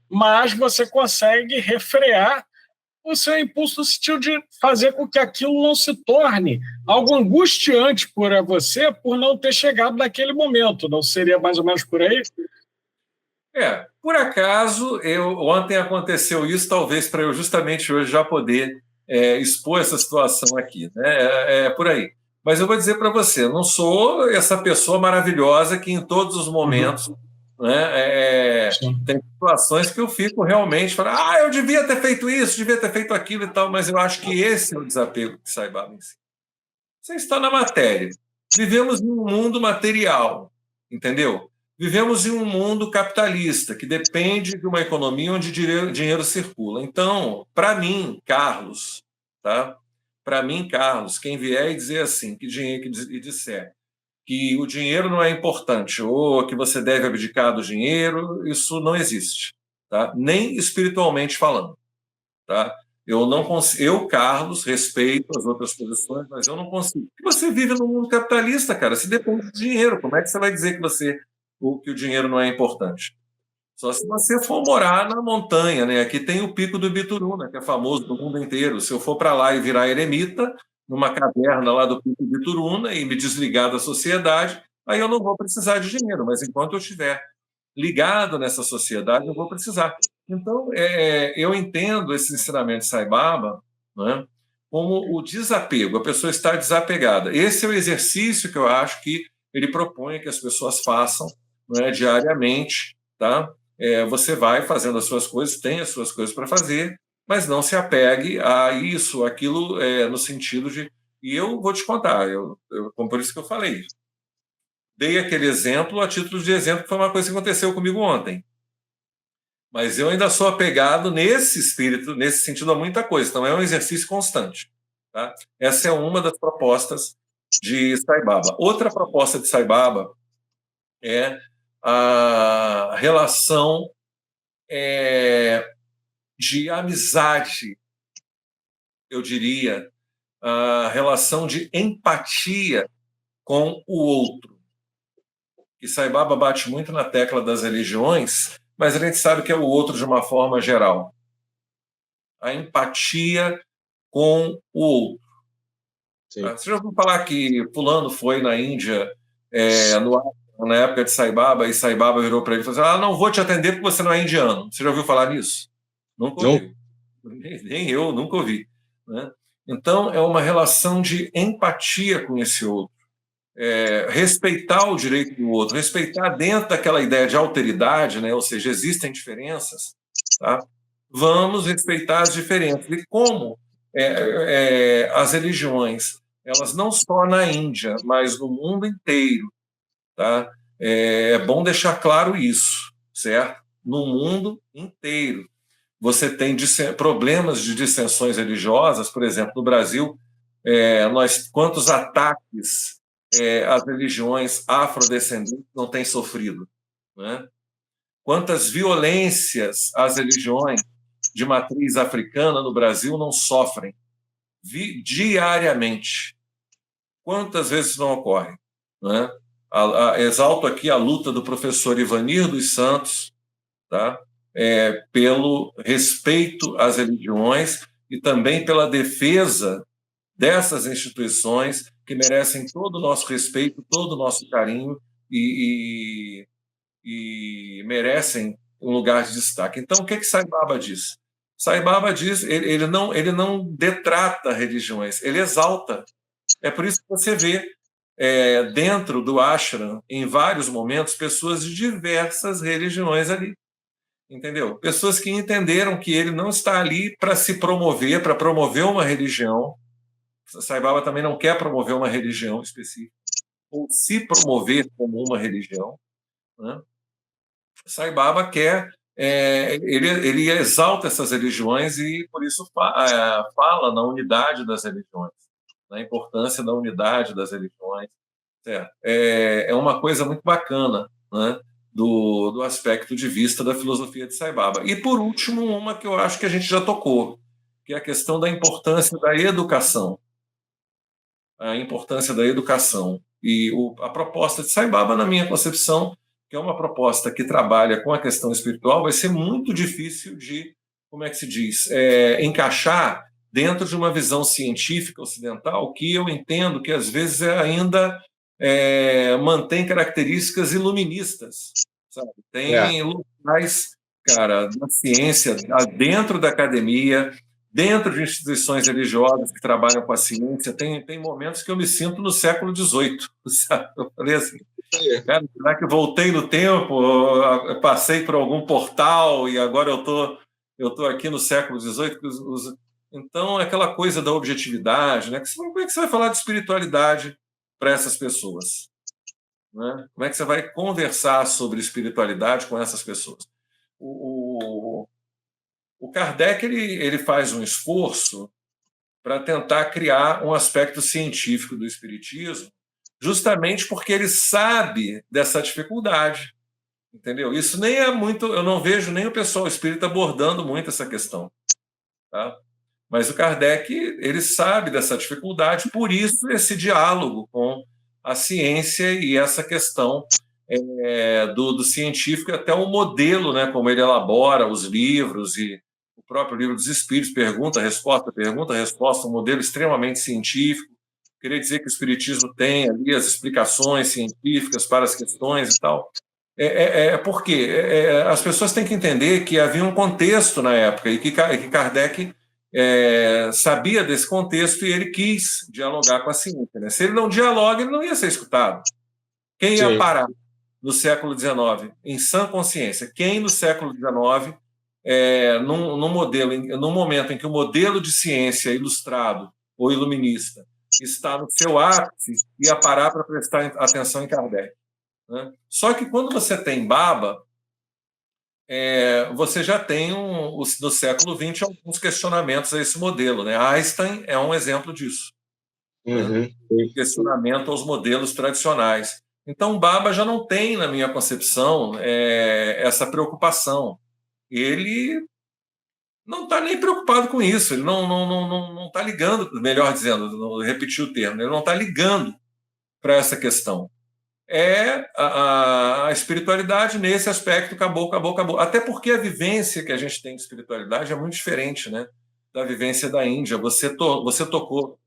mas você consegue refrear o seu impulso no sentido de fazer com que aquilo não se torne algo angustiante para você por não ter chegado naquele momento. Não seria mais ou menos por aí? Por acaso, ontem aconteceu isso, talvez para eu justamente hoje já poder expor essa situação aqui. Né? Por aí. Mas eu vou dizer para você, eu não sou essa pessoa maravilhosa que em todos os momentos né, tem situações que eu fico realmente falando, eu devia ter feito isso, devia ter feito aquilo e tal, mas eu acho que esse é o desapego que Sai Baba em si. Você está na matéria. Vivemos em um mundo material, entendeu? Vivemos em um mundo capitalista, que depende de uma economia onde dinheiro circula. Então, para mim, Carlos, tá? Para mim, Carlos, quem vier e dizer assim, e disser que o dinheiro não é importante ou que você deve abdicar do dinheiro, isso não existe, tá? Nem espiritualmente falando, tá? Eu não consigo, Carlos, respeito as outras posições, mas eu não consigo. Você vive no mundo capitalista, cara, se depende do dinheiro. Como é que você vai dizer que o dinheiro não é importante? Só se você for morar na montanha, né? Aqui tem o Pico do Ibituruna, que é famoso no mundo inteiro. Se eu for para lá e virar eremita, numa caverna lá do Pico do Ibituruna e me desligar da sociedade, aí eu não vou precisar de dinheiro. Mas enquanto eu estiver ligado nessa sociedade, eu vou precisar. Então, eu entendo esse ensinamento de Sai Baba, né, como o desapego, a pessoa estar desapegada. Esse é o exercício que eu acho que ele propõe que as pessoas façam, né, diariamente, tá? Você vai fazendo as suas coisas, tem as suas coisas para fazer, mas não se apegue a isso, aquilo, no sentido de... E eu vou te contar, como por isso que eu falei, dei aquele exemplo a título de exemplo, que foi uma coisa que aconteceu comigo ontem. Mas eu ainda sou apegado nesse espírito, nesse sentido, a muita coisa. Então, é um exercício constante. Tá? Essa é uma das propostas de Sai Baba. Outra proposta de Sai Baba é a relação de amizade, eu diria, a relação de empatia com o outro. Que Sai Baba bate muito na tecla das religiões, mas a gente sabe que é o outro de uma forma geral. A empatia com o outro. Sim. Você já ouviu falar que fulano foi na Índia na época de Sai Baba, e Sai Baba virou para ele e falou assim, não vou te atender porque você não é indiano. Você já ouviu falar nisso? Nunca ouvi. Nem eu, nunca ouvi. Né? Então, é uma relação de empatia com esse outro. Respeitar o direito do outro, respeitar dentro daquela ideia de alteridade, né? Ou seja, existem diferenças, tá? Vamos respeitar as diferenças. E como as religiões, elas não só na Índia, mas no mundo inteiro, tá? É bom deixar claro isso, certo? No mundo inteiro. Você tem problemas de dissensões religiosas, por exemplo, no Brasil, quantos ataques as religiões afrodescendentes não têm sofrido, né? Quantas violências as religiões de matriz africana no Brasil não sofrem diariamente. Quantas vezes isso não ocorre? Né? Exalto aqui a luta do professor Ivanir dos Santos, tá? Pelo respeito às religiões e também pela defesa dessas instituições que merecem todo o nosso respeito, todo o nosso carinho e merecem um lugar de destaque. Então, o que Sai Baba diz? Sai Baba diz, ele não detrata religiões, ele exalta. É por isso que você vê dentro do ashram, em vários momentos, pessoas de diversas religiões ali. Entendeu? Pessoas que entenderam que ele não está ali para se promover, para promover uma religião. Sai Baba também não quer promover uma religião específica, ou se promover como uma religião. Né? Sai Baba quer, ele exalta essas religiões e, por isso, fala na unidade das religiões, na importância da unidade das religiões. Certo? É uma coisa muito bacana, né? Do aspecto de vista da filosofia de Sai Baba. E, por último, uma que eu acho que a gente já tocou, que é a questão da importância da educação. A importância da educação. E a proposta de Sai Baba, na minha concepção, que é uma proposta que trabalha com a questão espiritual, vai ser muito difícil de, como é que se diz, encaixar dentro de uma visão científica ocidental, que eu entendo que, às vezes, ainda mantém características iluministas. Sabe? Tem locais, cara, da ciência, dentro da academia, dentro de instituições religiosas que trabalham com a ciência, tem momentos que eu me sinto no século XVIII. Sabe? Eu falei assim, cara, será que voltei no tempo, eu passei por algum portal e agora eu tô aqui no século XVIII? Então, é aquela coisa da objetividade, né? Como é que você vai falar de espiritualidade para essas pessoas? Né? Como é que você vai conversar sobre espiritualidade com essas pessoas? O Kardec ele faz um esforço para tentar criar um aspecto científico do espiritismo, justamente porque ele sabe dessa dificuldade, entendeu? Isso nem é muito, eu não vejo nem o pessoal espírita abordando muito essa questão, tá? Mas o Kardec ele sabe dessa dificuldade, por isso esse diálogo com a ciência e essa questão do científico, até o modelo, né, como ele elabora os livros e o próprio livro dos Espíritos, pergunta, resposta, um modelo extremamente científico. Queria dizer que o Espiritismo tem ali as explicações científicas para as questões e tal. Porque as pessoas têm que entender que havia um contexto na época e que Kardec sabia desse contexto e ele quis dialogar com a ciência. Né? Se ele não dialoga, ele não ia ser escutado. Quem ia parar no século XIX em sã consciência? Quem no século XIX, num momento em que o modelo de ciência ilustrado ou iluminista está no seu ápice, ia parar para prestar atenção em Kardec? Né? Só que quando você tem Baba, você já tem, no século XX, alguns questionamentos a esse modelo. Né? Einstein é um exemplo disso. Uhum. Questionamento aos modelos tradicionais. Então, o Baba já não tem, na minha concepção, essa preocupação. Ele não está nem preocupado com isso, ele não está ligando, melhor dizendo, repetir o termo, ele não está ligando para essa questão. A espiritualidade nesse aspecto acabou. Até porque a vivência que a gente tem de espiritualidade é muito diferente, né, da vivência da Índia. Você tocou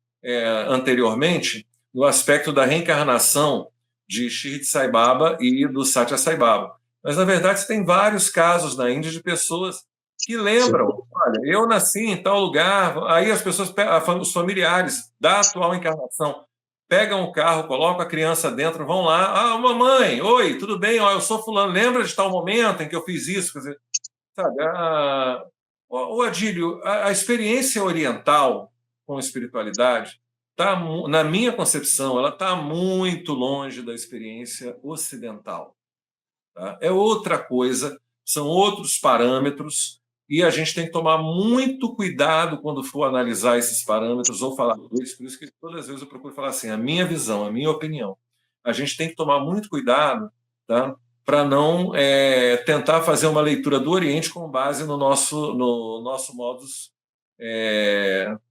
anteriormente no aspecto da reencarnação de Shirdi Sai Baba e do Satya Sai Baba. Mas, na verdade, você tem vários casos na Índia de pessoas que lembram, olha, eu nasci em tal lugar, aí as pessoas, os familiares da atual encarnação, pegam o carro, colocam a criança dentro, vão lá, mamãe, oi, tudo bem? Eu sou fulano, lembra de tal momento em que eu fiz isso? Quer dizer, sabe, o Adílio, a experiência oriental com espiritualidade, na minha concepção, ela está muito longe da experiência ocidental. Tá? É outra coisa, são outros parâmetros, e a gente tem que tomar muito cuidado quando for analisar esses parâmetros ou falar deles. Por isso que todas as vezes eu procuro falar assim, a minha visão, a minha opinião. A gente tem que tomar muito cuidado, tá? Para não tentar fazer uma leitura do Oriente com base no nosso modus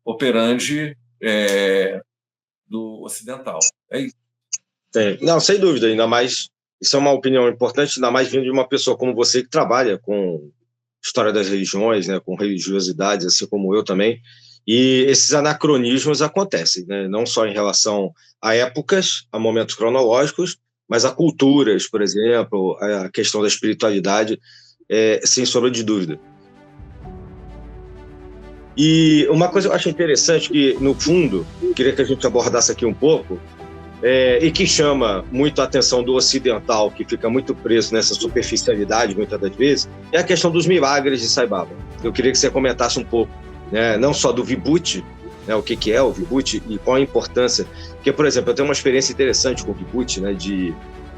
operandi do ocidental. É isso. Não, sem dúvida, ainda mais, isso é uma opinião importante, ainda mais vindo de uma pessoa como você que trabalha com história das religiões, né, com religiosidades, assim como eu também, e esses anacronismos acontecem, né, não só em relação a épocas, a momentos cronológicos, mas a culturas, por exemplo, a questão da espiritualidade, sem sombra de dúvida. E uma coisa que eu acho interessante, que no fundo, queria que a gente abordasse aqui um pouco, e que chama muito a atenção do ocidental, que fica muito preso nessa superficialidade muitas das vezes, é a questão dos milagres de Sai Baba. Eu queria que você comentasse um pouco, né, não só do Vibhuti, né, o que é o Vibhuti e qual a importância. Porque, por exemplo, eu tenho uma experiência interessante com o Vibhuti, né,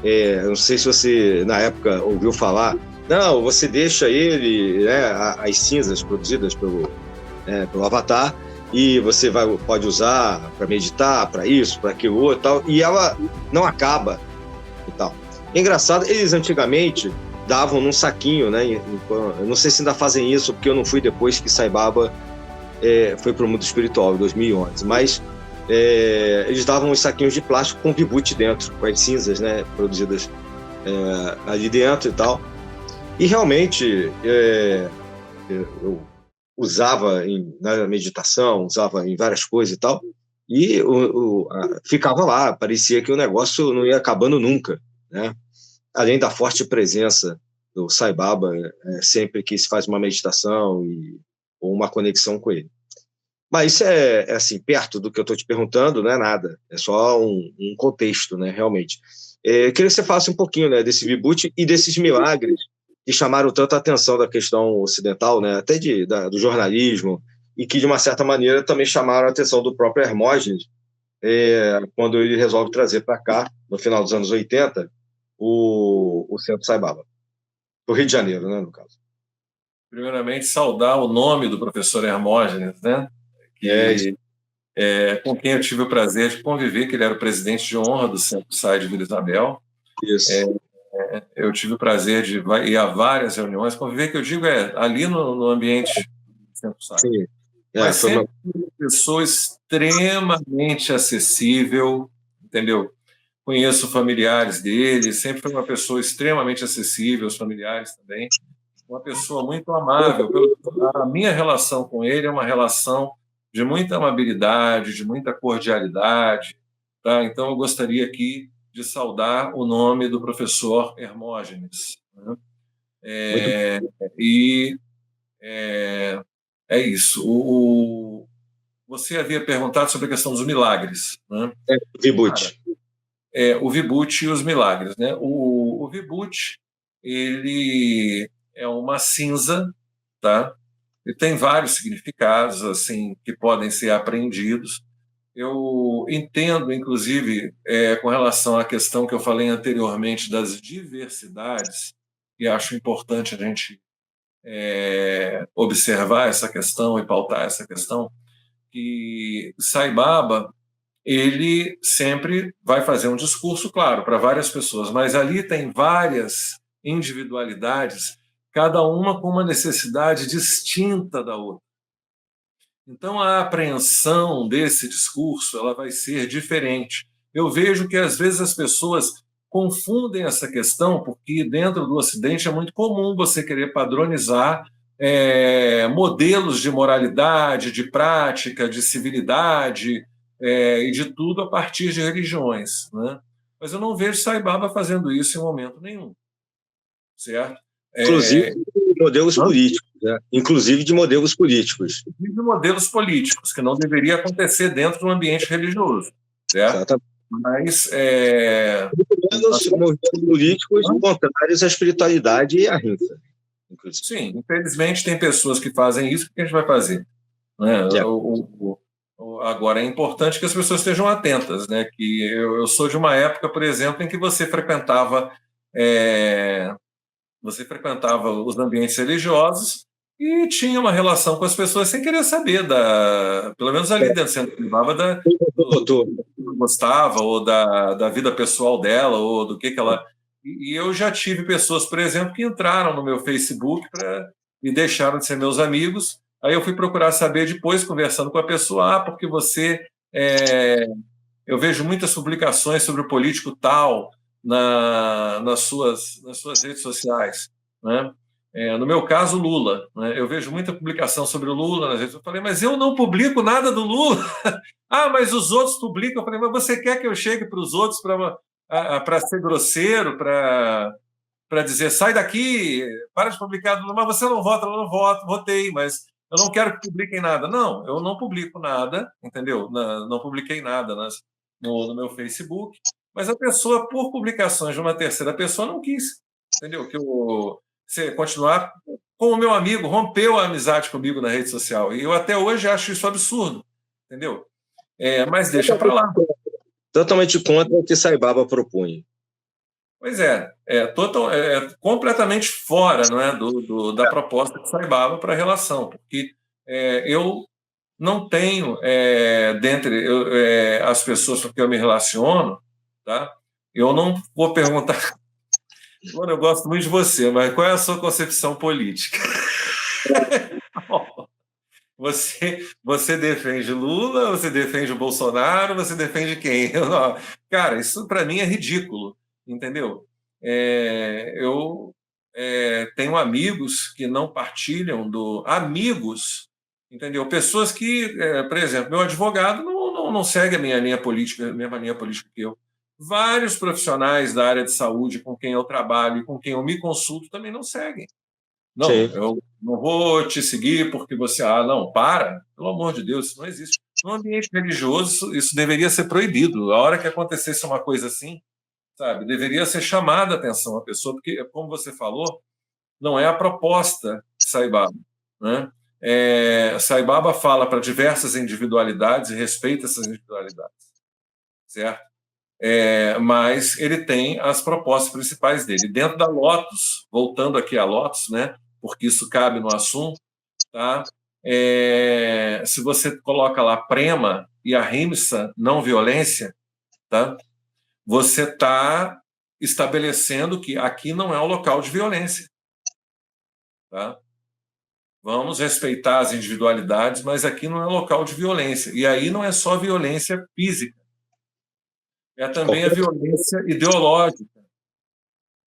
eu não sei se você, na época, ouviu falar, não, você deixa ele, né, as cinzas produzidas pelo Avatar, e você pode usar para meditar, para isso, para aquilo outro, tal, e ela não acaba e tal. Engraçado, eles antigamente davam num saquinho, né? Eu não sei se ainda fazem isso, porque eu não fui depois que Sai Baba foi para o mundo espiritual, em 2011, mas eles davam uns saquinhos de plástico com vibhuti dentro, com as cinzas, né, produzidas ali dentro e tal. E realmente eu usava na meditação, usava em várias coisas e tal, e ficava lá, parecia que o negócio não ia acabando nunca, né? Além da forte presença do Sai Baba, sempre que se faz uma meditação ou uma conexão com ele. Mas isso é assim, perto do que eu estou te perguntando, não é nada, é só um contexto, né, realmente. Eu queria que você falasse um pouquinho, né, desse Vibhuti e desses milagres que chamaram tanta atenção da questão ocidental, né, até do jornalismo, e que, de uma certa maneira, também chamaram a atenção do próprio Hermógenes, quando ele resolve trazer para cá, no final dos anos 80, o Centro Sai Baba, do Rio de Janeiro, né, no caso. Primeiramente, saudar o nome do professor Hermógenes, né, com quem eu tive o prazer de conviver, que ele era o presidente de honra do Centro Sai de Vila Isabel. Isso. Eu tive o prazer de ir a várias reuniões, conviver, que eu digo, ali no ambiente do Centro Sai. Sim. Mas sempre uma pessoa extremamente acessível, entendeu? Conheço familiares dele, sempre foi uma pessoa extremamente acessível, os familiares também. Uma pessoa muito amável. A minha relação com ele é uma relação de muita amabilidade, de muita cordialidade. Tá? Então, eu gostaria aqui de saudar o nome do professor Hermógenes. Né? É isso. Você havia perguntado sobre a questão dos milagres. Né? O Vibhuti. O Vibhuti e os milagres. Né? O Vibhuti, ele é uma cinza, tá? E tem vários significados assim que podem ser apreendidos. Eu entendo, inclusive, com relação à questão que eu falei anteriormente das diversidades, e acho importante a gente observar essa questão e pautar essa questão, que Sai Baba ele sempre vai fazer um discurso, claro, para várias pessoas, mas ali tem várias individualidades, cada uma com uma necessidade distinta da outra. Então, a apreensão desse discurso ela vai ser diferente. Eu vejo que, às vezes, as pessoas confundem essa questão, porque dentro do Ocidente é muito comum você querer padronizar modelos de moralidade, de prática, de civilidade, e de tudo a partir de religiões, né? Mas eu não vejo Sai Baba fazendo isso em momento nenhum, certo? Inclusive de modelos políticos, né? Inclusive de modelos políticos. De modelos políticos, que não deveria acontecer dentro de um ambiente religioso, certo? Exatamente. Mas os movimentos políticos contrários à espiritualidade e à rinfa. Sim, infelizmente tem pessoas que fazem isso, o que a gente vai fazer? Né? Agora, é importante que as pessoas estejam atentas, né? Que eu sou de uma época, por exemplo, em que você frequentava os ambientes religiosos e tinha uma relação com as pessoas sem querer saber pelo menos ali dentro, você privava do que gostava, ou da vida pessoal dela, ou do que ela... E eu já tive pessoas, por exemplo, que entraram no meu Facebook e deixaram de ser meus amigos. Aí eu fui procurar saber depois, conversando com a pessoa, porque você... eu vejo muitas publicações sobre o político tal nas suas redes sociais, né? No meu caso, Lula, né? Eu vejo muita publicação sobre o Lula nas redes. Eu falei, mas eu não publico nada do Lula. Mas os outros publicam. Eu falei, mas você quer que eu chegue para os outros para ser grosseiro, para dizer, sai daqui, para de publicar, mas você não vota, eu não voto, votei, mas eu não quero que publiquem nada. Não, eu não publico nada, entendeu? Não publiquei nada no meu Facebook, mas a pessoa, por publicações de uma terceira pessoa, não quis, entendeu? Que você continuar com o meu amigo, rompeu a amizade comigo na rede social, e eu até hoje acho isso absurdo, entendeu? Mas deixa para lá. Totalmente contra o que Sai Baba propunha. Pois completamente fora, não é, da proposta de Sai Baba para a relação, porque eu não tenho, dentre as pessoas com quem eu me relaciono, tá? Eu não vou perguntar, Mano, eu gosto muito de você, mas qual é a sua concepção política? Você defende Lula, você defende o Bolsonaro, você defende quem? Cara, isso para mim é ridículo, entendeu? Eu tenho amigos que não partilham amigos, entendeu? Pessoas que, por exemplo, meu advogado não segue a minha linha política, a mesma linha política que eu. Vários profissionais da área de saúde com quem eu trabalho e com quem eu me consulto também não seguem. Não, sim. Eu não vou te seguir porque você... não, pelo amor de Deus, isso não existe. No ambiente religioso, isso deveria ser proibido. A hora que acontecesse uma coisa assim, sabe, deveria ser chamada a atenção a pessoa, porque, como você falou, não é a proposta de Sai Baba, né? Sai Baba fala para diversas individualidades e respeita essas individualidades, certo? Mas ele tem as propostas principais dele. Dentro da Lotus, voltando aqui a Lotus, né, porque isso cabe no assunto, tá? Se você coloca lá Prema e Ahimsa, não violência, tá? Você está estabelecendo que aqui não é o local de violência. Tá? Vamos respeitar as individualidades, mas aqui não é local de violência. E aí não é só violência física. É também a violência ideológica,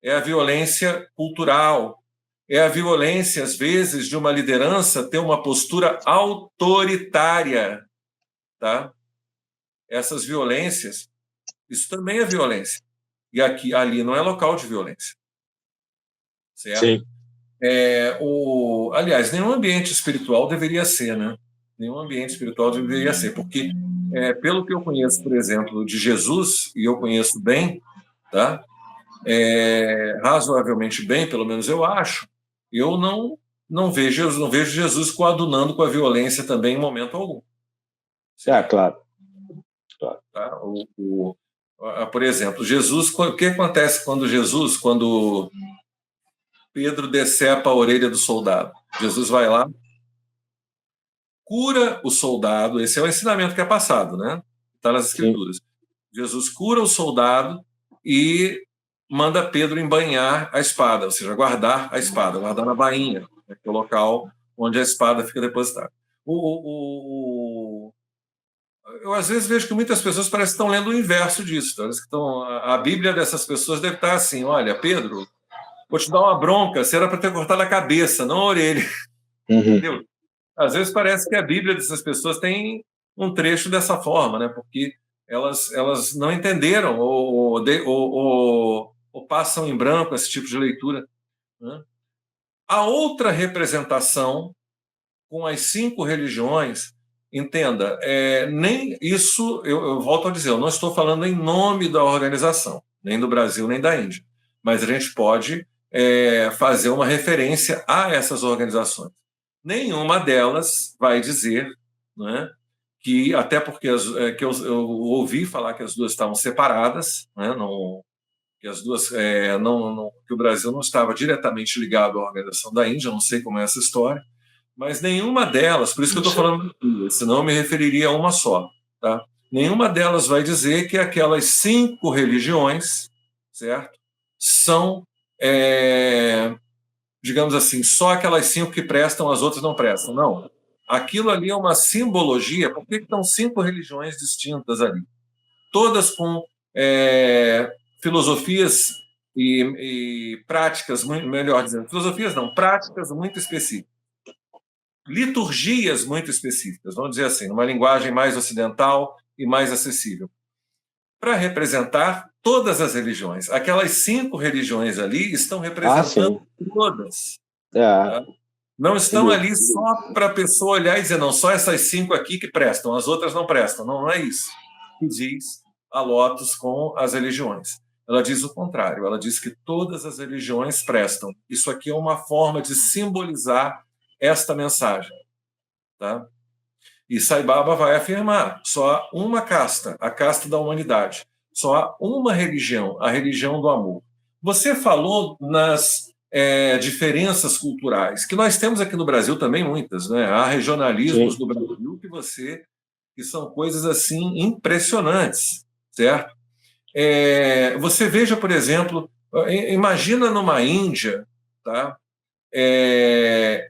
é a violência cultural, é a violência, às vezes, de uma liderança ter uma postura autoritária. Tá? Essas violências, isso também é violência. E ali não é local de violência. Certo? Sim. Aliás, nenhum ambiente espiritual deveria ser, né? Nenhum ambiente espiritual deveria ser, porque pelo que eu conheço, por exemplo, de Jesus, e eu conheço bem, tá? Razoavelmente bem, pelo menos eu acho, eu não vejo Jesus coadunando com a violência também em momento algum. Claro. Tá? Por exemplo, Jesus, o que acontece quando Pedro decepa a orelha do soldado? Jesus vai lá, cura o soldado, esse é o ensinamento que é passado, né? está nas Escrituras. Jesus cura o soldado e manda Pedro embainhar a espada, ou seja, guardar a espada, guardar na bainha, né, que é o local onde a espada fica depositada. Eu, às vezes, vejo que muitas pessoas parecem que estão lendo o inverso disso. Parece que a Bíblia dessas pessoas deve estar assim: olha, Pedro, vou te dar uma bronca, você era para ter cortado a cabeça, não a orelha. Entendeu? Às vezes parece que a Bíblia dessas pessoas tem um trecho dessa forma, né? Porque elas não entenderam ou passam em branco esse tipo de leitura, né? A outra representação com as 5 religiões, entenda, nem isso, eu volto a dizer, eu não estou falando em nome da organização, nem do Brasil, nem da Índia, mas a gente pode fazer uma referência a essas organizações. Nenhuma delas vai dizer, né, que, até porque que eu ouvi falar que as duas estavam separadas, né, que as duas que o Brasil não estava diretamente ligado à organização da Índia, não sei como é essa história, mas nenhuma delas, por isso que eu estou falando de duas, senão eu me referiria a uma só, tá? Nenhuma delas vai dizer que aquelas 5 religiões, certo, são, digamos assim, só aquelas 5 que prestam, as outras não prestam. Não. Aquilo ali é uma simbologia. Por que estão 5 religiões distintas ali? Todas com filosofias e práticas, melhor dizendo, filosofias não, práticas muito específicas. Liturgias muito específicas, vamos dizer assim, numa linguagem mais ocidental e mais acessível, para representar todas as religiões. Aquelas 5 religiões ali estão representando todas. Tá? Não estão ali só para a pessoa olhar e dizer, não, só essas 5 aqui que prestam, as outras não prestam. Não, não é isso que diz a Lotus com as religiões. Ela diz o contrário, ela diz que todas as religiões prestam. Isso aqui é uma forma de simbolizar esta mensagem. Tá? E Sai Baba vai afirmar, só há uma casta, a casta da humanidade. Só há uma religião, a religião do amor. Você falou nas diferenças culturais, que nós temos aqui no Brasil também muitas, né? Há regionalismos no Brasil que são coisas assim impressionantes, certo? Você veja, por exemplo, imagina numa Índia, tá?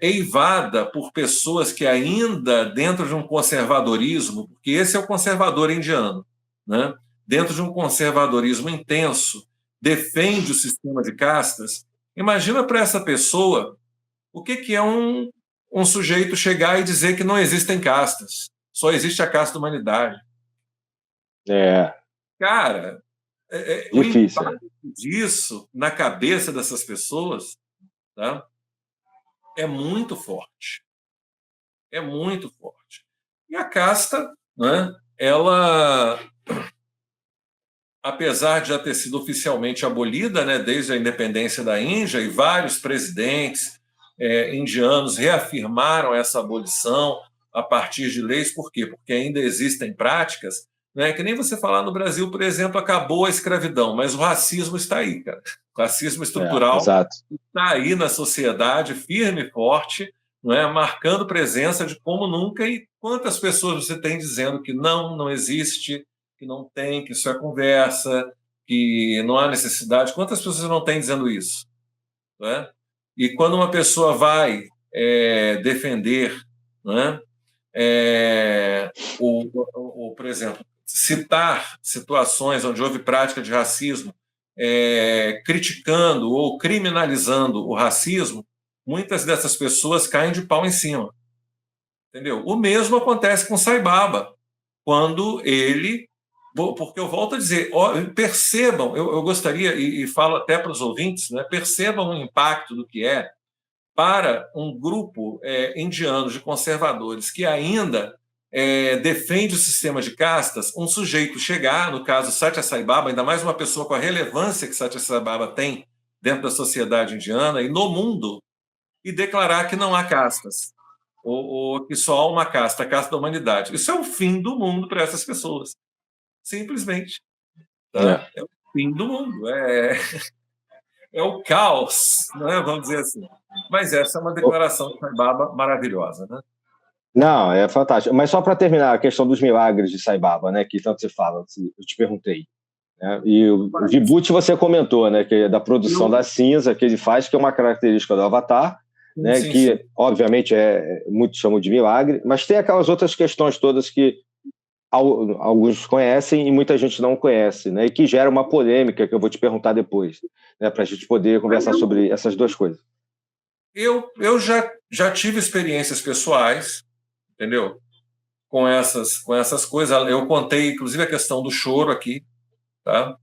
Eivada por pessoas que ainda, dentro de um conservadorismo, porque esse é o conservador indiano, né? Dentro de um conservadorismo intenso, defende o sistema de castas. Imagina para essa pessoa o que é um sujeito chegar e dizer que não existem castas, só existe a casta da humanidade. Cara, o impacto disso na cabeça dessas pessoas, tá? É muito forte. É muito forte. E a casta, né, ela, apesar de já ter sido oficialmente abolida, né, desde a independência da Índia, e vários presidentes indianos reafirmaram essa abolição a partir de leis. Por quê? Porque ainda existem práticas, né, que nem você falar no Brasil, por exemplo, acabou a escravidão, mas o racismo está aí, cara. O racismo estrutural está aí na sociedade, firme e forte, não é? Marcando presença de como nunca. E quantas pessoas você tem dizendo que não existe, que não tem, que isso é conversa, que não há necessidade? Quantas pessoas não tem dizendo isso? Não é? E quando uma pessoa vai defender, não é? Por exemplo, citar situações onde houve prática de racismo, criticando ou criminalizando o racismo, muitas dessas pessoas caem de pau em cima. Entendeu? O mesmo acontece com Sai Baba, quando ele... Porque eu volto a dizer, percebam, eu gostaria, e falo até para os ouvintes, né, percebam o impacto do que é para um grupo indiano de conservadores que ainda defende o sistema de castas, um sujeito chegar, no caso Satya Sai Baba, ainda mais uma pessoa com a relevância que Satya Sai Baba tem dentro da sociedade indiana e no mundo, e declarar que não há castas, ou que só há uma casta, a casta da humanidade. Isso é o fim do mundo para essas pessoas. Simplesmente. Tá? É o fim do mundo. É o caos, né? Vamos dizer assim. Mas essa é uma declaração de Sai Baba maravilhosa, né? Não, é fantástico. Mas só para terminar, a questão dos milagres de Sai Baba, né, que tanto você fala, eu te perguntei. Né? E o Vibhuti você comentou, né, que é da produção da cinza que ele faz, que é uma característica do Avatar, né, sim, que sim. obviamente muitos chamam de milagre, mas tem aquelas outras questões todas que alguns conhecem e muita gente não conhece, né, e que gera uma polêmica que eu vou te perguntar depois, né, para a gente poder conversar sobre essas duas coisas. Eu já tive experiências pessoais, entendeu? Com essas coisas. Eu contei, inclusive, a questão do choro aqui, tá?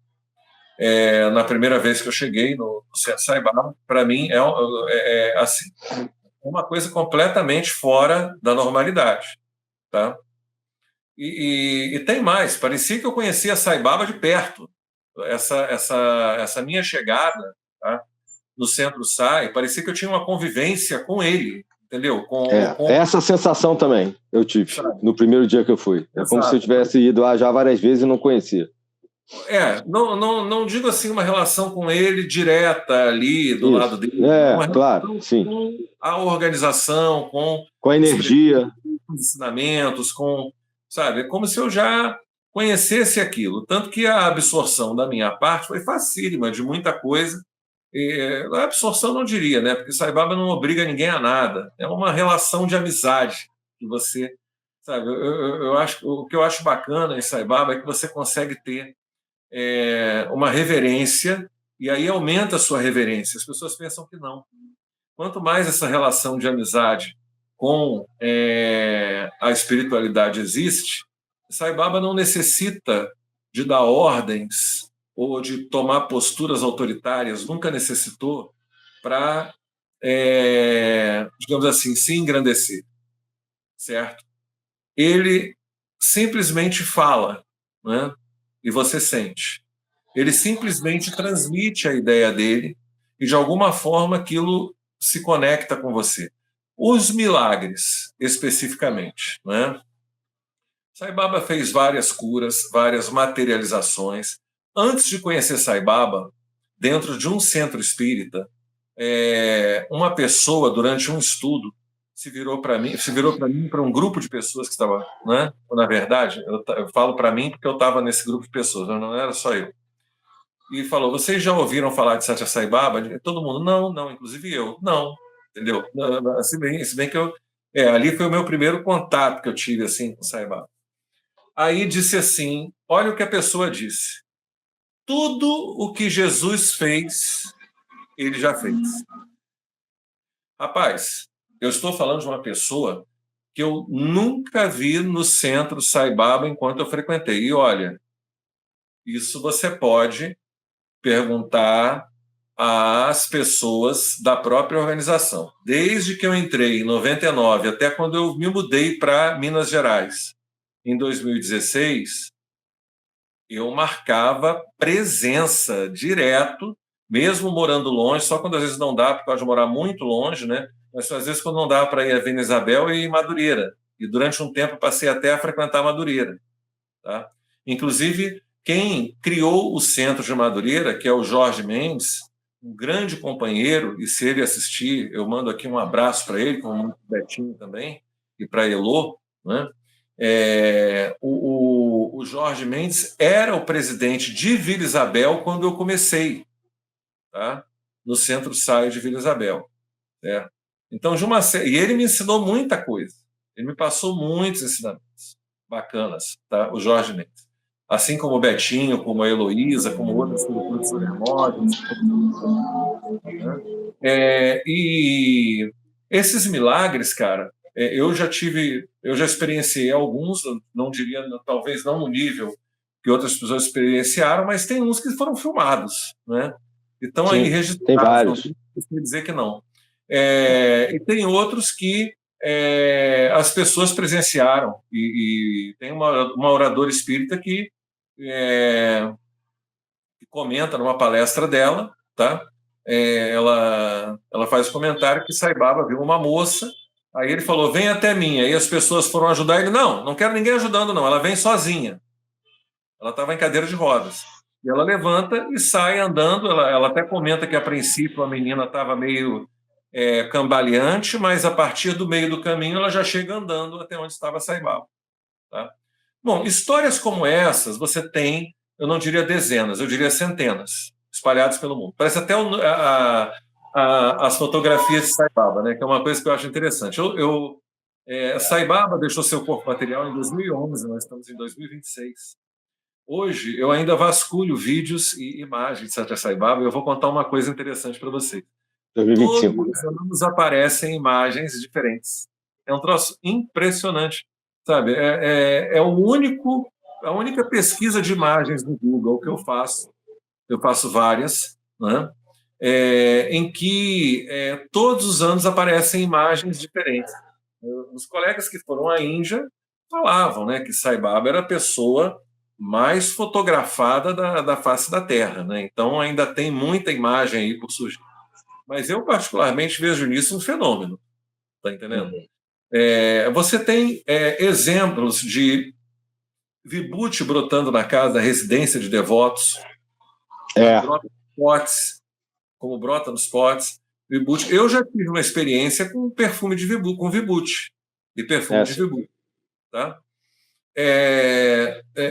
Na primeira vez que eu cheguei no Centro Sai Baba, para mim assim, uma coisa completamente fora da normalidade, tá? E tem mais, parecia que eu conhecia Sai Baba de perto. Essa minha chegada, tá, no Centro Sai, parecia que eu tinha uma convivência com ele, entendeu? Essa sensação também eu tive, sabe, no primeiro dia que eu fui. É como se eu tivesse ido lá já várias vezes e não conhecia. Não digo assim uma relação com ele direta ali, do lado dele. Uma claro, sim. Com a organização, com a energia, com os ensinamentos, sabe? É como se eu já conhecesse aquilo. Tanto que a absorção da minha parte foi facílima, de muita coisa. A absorção não diria, né? Porque Sai Baba não obriga ninguém a nada. É uma relação de amizade que você, sabe? Eu acho, o que eu acho bacana em Sai Baba é que você consegue ter uma reverência, e aí aumenta a sua reverência. As pessoas pensam que não. Quanto mais essa relação de amizade com a espiritualidade existe, Sai Baba não necessita de dar ordens ou de tomar posturas autoritárias, nunca necessitou para, digamos assim, se engrandecer, certo? Ele simplesmente fala, né? E você sente. Ele simplesmente transmite a ideia dele e, de alguma forma, aquilo se conecta com você. Os milagres, especificamente, né? Sai Baba fez várias curas, várias materializações. Antes de conhecer Sai Baba, dentro de um centro espírita, uma pessoa, durante um estudo, se virou para mim, para um grupo de pessoas que estava, né? Na verdade, eu falo para mim porque eu estava nesse grupo de pessoas, não era só eu. E falou: vocês já ouviram falar de Satya Sai Baba? Todo mundo: não, inclusive eu, não, entendeu? Se bem que ali foi o meu primeiro contato que eu tive assim com Sai Baba. Aí disse assim: olha o que a pessoa disse. Tudo o que Jesus fez, ele já fez. Rapaz, eu estou falando de uma pessoa que eu nunca vi no Centro Sai Baba enquanto eu frequentei. E olha, isso você pode perguntar às pessoas da própria organização. Desde que eu entrei em 99 até quando eu me mudei para Minas Gerais, em 2016, eu marcava presença direto, mesmo morando longe, só quando às vezes não dá, por causa de morar muito longe, né? Mas às vezes quando não dava para ir a Vila Isabel e Madureira. E durante um tempo passei até a frequentar Madureira. Tá? Inclusive, quem criou o centro de Madureira, que é o Jorge Mendes, um grande companheiro, e se ele assistir, eu mando aqui um abraço para ele, como o Betinho também, e para a Elô, né? O Jorge Mendes era o presidente de Vila Isabel quando eu comecei, tá? No Centro Sai de Vila Isabel. Certo? Então, e ele me ensinou muita coisa. Ele me passou muitos ensinamentos bacanas, tá? O Jorge Mendes. Assim como o Betinho, como a Heloísa, como outros produtores remotos. E esses milagres, cara, eu já experienciei alguns, não diria, talvez não no nível que outras pessoas experienciaram, mas tem uns que foram filmados, né? Então aí registrados. Tem vários. Não preciso dizer que não. E tem outros que as pessoas presenciaram. E tem uma oradora espírita que comenta numa palestra dela, tá? Ela faz o comentário que Sai Baba viu uma moça, aí ele falou: vem até mim. Aí as pessoas foram ajudar ele. Não quero ninguém ajudando, não. Ela vem sozinha. Ela estava em cadeira de rodas. E ela levanta e sai andando. Ela até comenta que, a princípio, a menina estava meio cambaleante, mas a partir do meio do caminho ela já chega andando até onde estava Saibaba. Tá? Bom, histórias como essas você tem, eu não diria dezenas, eu diria centenas, espalhadas pelo mundo. Parece até as fotografias de Saibaba, né, que é uma coisa que eu acho interessante. Saibaba deixou seu corpo material em 2011, nós estamos em 2026. Hoje, eu ainda vasculho vídeos e imagens de Santo Saibaba e eu vou contar uma coisa interessante para vocês. 2025. Todos os anos aparecem imagens diferentes. É um troço impressionante, sabe? A única pesquisa de imagens no Google que eu faço várias, né? Em que todos os anos aparecem imagens diferentes. Os colegas que foram à Índia falavam, né, que Saibaba era a pessoa mais fotografada da face da Terra, né? Então ainda tem muita imagem aí por surgir. Mas eu particularmente vejo nisso um fenômeno, tá entendendo? Você tem exemplos de vibhuti brotando na casa da residência de devotos, como brota nos potes. Vibhuti. Eu já tive uma experiência com perfume de vibhuti, com vibhuti e perfume de vibhuti, tá?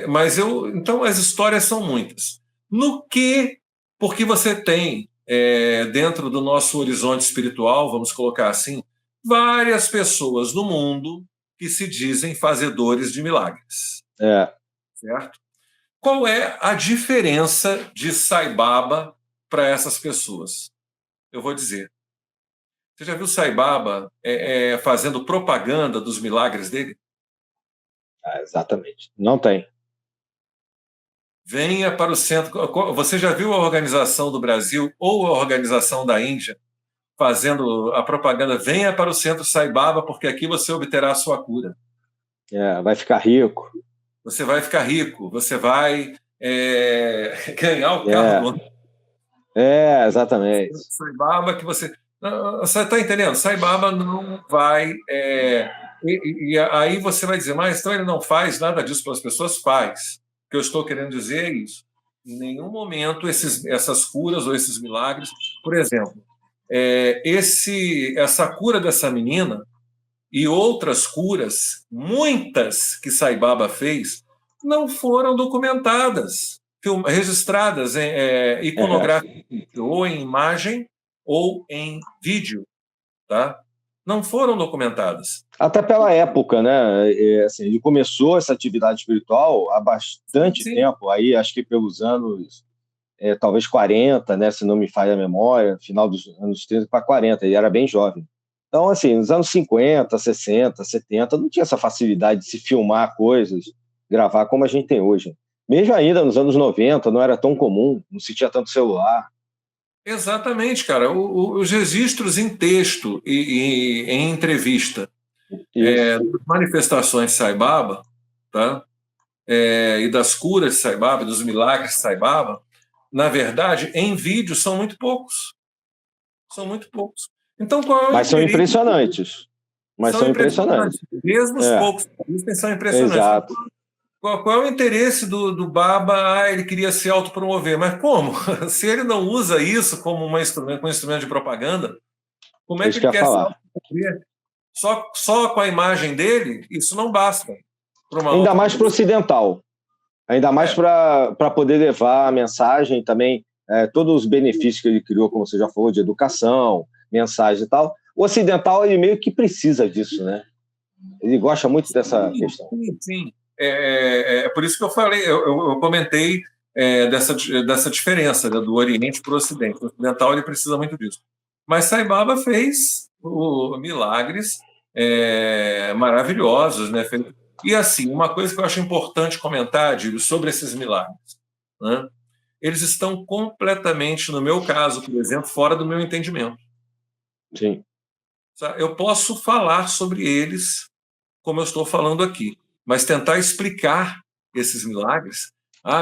Mas então as histórias são muitas. Porque você tem dentro do nosso horizonte espiritual, vamos colocar assim, várias pessoas no mundo que se dizem fazedores de milagres. Certo? Qual é a diferença de Saibaba para essas pessoas? Eu vou dizer. Você já viu Saibaba fazendo propaganda dos milagres dele? Exatamente. Não tem. Venha para o centro. Você já viu a organização do Brasil ou a organização da Índia fazendo a propaganda? Venha para o centro Saibaba, porque aqui você obterá a sua cura. Vai ficar rico. Você vai ficar rico. Você vai ganhar o carro. Exatamente. Saibaba que você... Você está entendendo? Saibaba não vai... E aí você vai dizer, mas então ele não faz nada disso para as pessoas? Faz. O que eu estou querendo dizer é isso. Em nenhum momento essas curas ou esses milagres... Por exemplo, essa cura dessa menina e outras curas, muitas que Saibaba fez, não foram documentadas, registradas iconograficamente, ou em imagem ou em vídeo, tá? Não foram documentadas. Até pela época, né? Assim, ele começou essa atividade espiritual há bastante tempo, aí acho que pelos anos, talvez 40, né? Se não me falha a memória, final dos anos 30 para 40, ele era bem jovem. Então, assim, nos anos 50, 60, 70, não tinha essa facilidade de se filmar coisas, gravar como a gente tem hoje. Mesmo ainda nos anos 90, não era tão comum, não se tinha tanto celular. Exatamente, cara. Os registros em texto e em entrevista das manifestações de Saibaba, tá? E das curas de Saibaba, dos milagres de Saibaba, na verdade, em vídeo são muito poucos. São muito poucos. Então, Mas são impressionantes. São impressionantes. Mesmo os poucos que existem são impressionantes. Exato. Qual é o interesse do Baba? Ele queria se autopromover. Mas como? Se ele não usa isso como um instrumento de propaganda, como é que ele quer se autopromover? Só com a imagem dele, isso não basta. Ainda mais para o ocidental. Ainda mais para poder levar a mensagem também, todos os benefícios que ele criou, como você já falou, de educação, mensagem e tal. O ocidental, ele meio que precisa disso, né? Ele gosta muito dessa questão. Sim. Por isso que eu falei, eu comentei dessa diferença, né, do Oriente para o Ocidente. O ocidental ele precisa muito disso. Mas Saibaba fez milagres maravilhosos, né? E assim, uma coisa que eu acho importante comentar, Dílio, sobre esses milagres, né? Eles estão completamente, no meu caso, por exemplo, fora do meu entendimento. Sim. Eu posso falar sobre eles como eu estou falando aqui, mas tentar explicar esses milagres,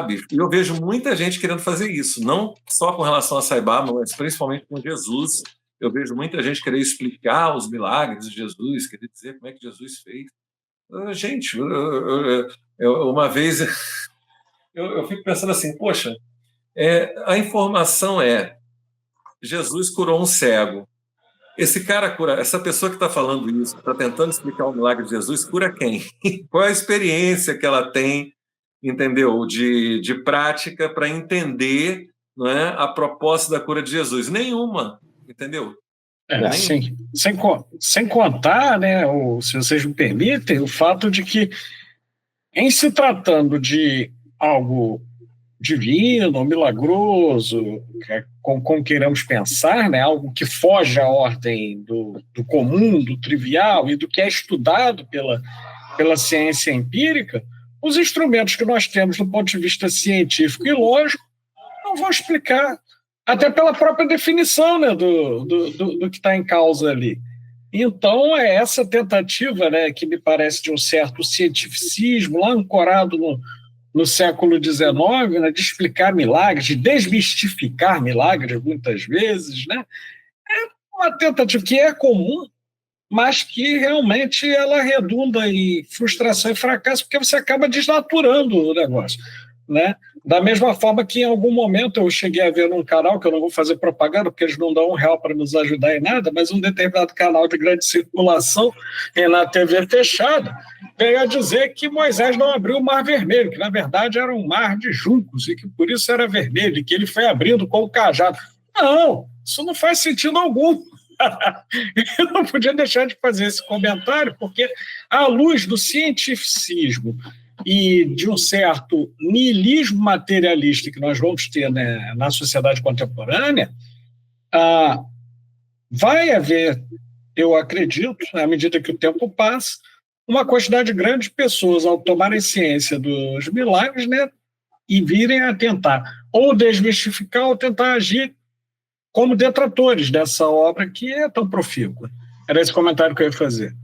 bicho, e eu vejo muita gente querendo fazer isso, não só com relação a Saibaba, mas principalmente com Jesus. Eu vejo muita gente querer explicar os milagres de Jesus, querer dizer como é que Jesus fez. Gente, uma vez eu fico pensando assim, poxa, a informação Jesus curou um cego. esse cara cura, essa pessoa que está falando isso, está tentando explicar o milagre de Jesus, cura quem? Qual é a experiência que ela tem, entendeu? De prática para entender, não é, a proposta da cura de Jesus? Nenhuma, entendeu? Sim. Sem contar, né, se vocês me permitem, o fato de que, em se tratando de algo divino, milagroso, como queiramos pensar, né, algo que foge à ordem do comum, do trivial e do que é estudado pela ciência empírica, os instrumentos que nós temos do ponto de vista científico e lógico não vão explicar, até pela própria definição, né, do que está em causa ali. Então, é essa tentativa, né, que me parece de um certo cientificismo, lá ancorado no século XIX, né, de explicar milagres, de desmistificar milagres, muitas vezes, né? É uma tentativa que é comum, mas que realmente ela redunda em frustração e fracasso, porque você acaba desnaturando o negócio, né? Da mesma forma que em algum momento eu cheguei a ver num canal, que eu não vou fazer propaganda, porque eles não dão R$1 para nos ajudar em nada, mas um determinado canal de grande circulação na TV fechada veio a dizer que Moisés não abriu o Mar Vermelho, que na verdade era um mar de juncos e que por isso era vermelho, e que ele foi abrindo com o cajado. Não, isso não faz sentido algum. Eu não podia deixar de fazer esse comentário, porque, à luz do cientificismo e de um certo niilismo materialista que nós vamos ter, né, na sociedade contemporânea, vai haver, eu acredito, à medida que o tempo passa, uma quantidade grande de pessoas, ao tomarem ciência dos milagres, né, e virem a tentar ou desmistificar ou tentar agir como detratores dessa obra que é tão profícua. Era esse comentário que eu ia fazer.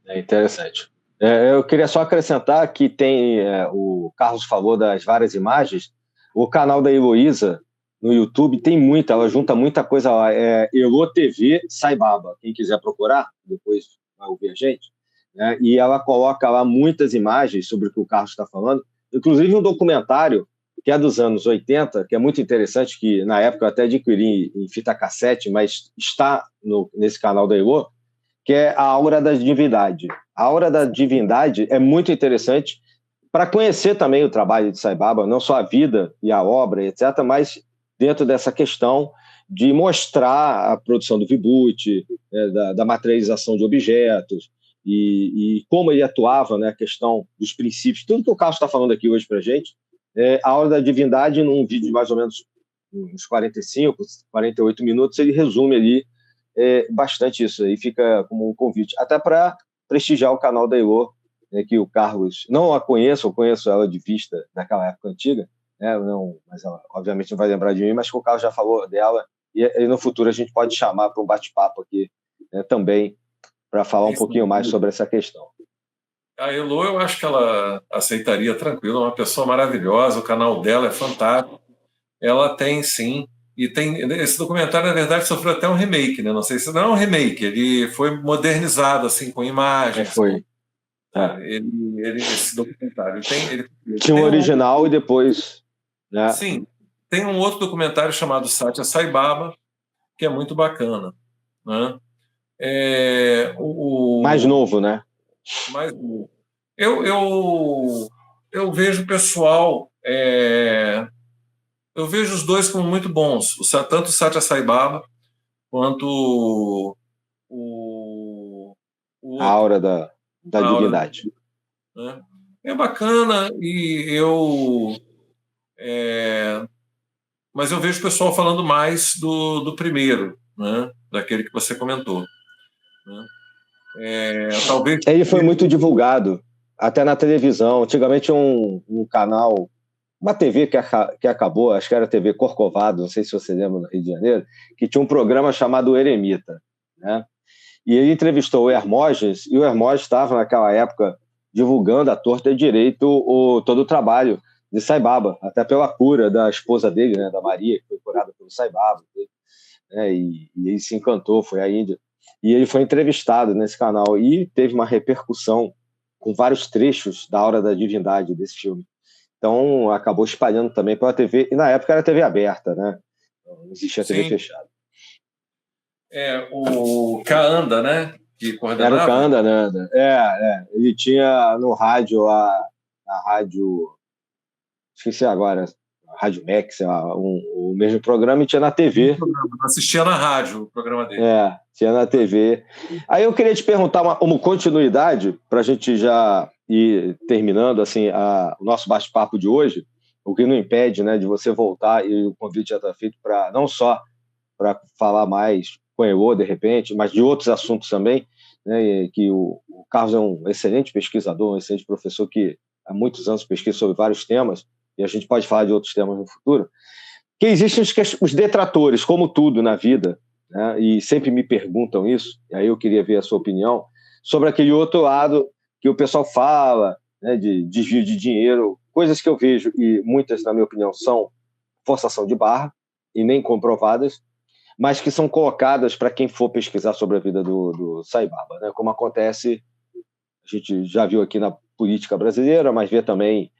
É interessante. Eu queria só acrescentar que tem, o Carlos falou das várias imagens, o canal da Heloísa no YouTube tem muita, ela junta muita coisa lá, Elo TV Sai Baba, quem quiser procurar, depois vai ouvir a gente, né? E ela coloca lá muitas imagens sobre o que o Carlos está falando, inclusive um documentário que é dos anos 80, que é muito interessante, que na época eu até adquiri em fita cassete, mas está nesse canal da Elo, que é a Aura da Divindade. A Aura da Divindade é muito interessante para conhecer também o trabalho de Sai Baba, não só a vida e a obra, etc., mas dentro dessa questão de mostrar a produção do Vibhuti, da materialização de objetos, e como ele atuava, né, a questão dos princípios, tudo que o Carlos está falando aqui hoje para a gente. A Aura da Divindade, num vídeo de mais ou menos uns 45, 48 minutos, ele resume ali bastante isso, aí fica como um convite, até para prestigiar o canal da Elo, que o Carlos, não a conheço, eu conheço ela de vista naquela época antiga, né, não, mas ela obviamente não vai lembrar de mim, mas que o Carlos já falou dela, e no futuro a gente pode chamar para um bate-papo aqui, também, para falar um pouquinho mais sobre essa questão. A Elo, eu acho que ela aceitaria tranquilo, é uma pessoa maravilhosa, o canal dela é fantástico, ela tem sim, e tem esse documentário, na verdade, sofreu até um remake, né? Não sei se não é um remake, ele foi modernizado, assim, com imagens. Foi. Esse documentário. Tinha um original e depois... Né? Sim, tem um outro documentário chamado Satya Sai Baba, que é muito bacana. Né? Mais novo, né? Mais novo. Eu vejo o pessoal... eu vejo os dois como muito bons, tanto o Satya Sai Baba quanto a Aura da Divindade. Né? É bacana, mas eu vejo o pessoal falando mais do primeiro, né? Daquele que você comentou. Né? Talvez... Ele foi muito divulgado, até na televisão. Antigamente um canal... Uma TV que acabou, acho que era a TV Corcovado, não sei se você lembra, no Rio de Janeiro, que tinha um programa chamado Eremita, né? E ele entrevistou o Hermógenes, e o Hermógenes estava, naquela época, divulgando à torta e direito todo o trabalho de Sai Baba, até pela cura da esposa dele, né, da Maria, que foi curada pelo Sai Baba, né, e ele se encantou, foi à Índia. E ele foi entrevistado nesse canal, e teve uma repercussão com vários trechos da Aura da Divindade desse filme. Então, acabou espalhando também pela TV, e na época era TV aberta, né? Não existia TV fechada. O Kaanda, né? Que coordenava. Era o Kaanda, né? Ele tinha no rádio a rádio, esqueci agora, a Rádio Max, o mesmo programa, e tinha na TV. Assistia na rádio o programa dele. Tinha na TV. Aí eu queria te perguntar uma continuidade, para a gente já ir terminando assim, o nosso bate-papo de hoje, o que não impede, né, de você voltar, e o convite já está feito para não só para falar mais com o de repente, mas de outros assuntos também, né, que o Carlos é um excelente pesquisador, um excelente professor que há muitos anos pesquisa sobre vários temas, e a gente pode falar de outros temas no futuro, que existem os detratores, como tudo na vida, né, e sempre me perguntam isso, e aí eu queria ver a sua opinião, sobre aquele outro lado que o pessoal fala, né, de desvio de dinheiro, coisas que eu vejo, e muitas, na minha opinião, são forçação de barra, e nem comprovadas, mas que são colocadas para quem for pesquisar sobre a vida do Sai Baba, né? Como acontece, a gente já viu aqui na política brasileira, mas vê também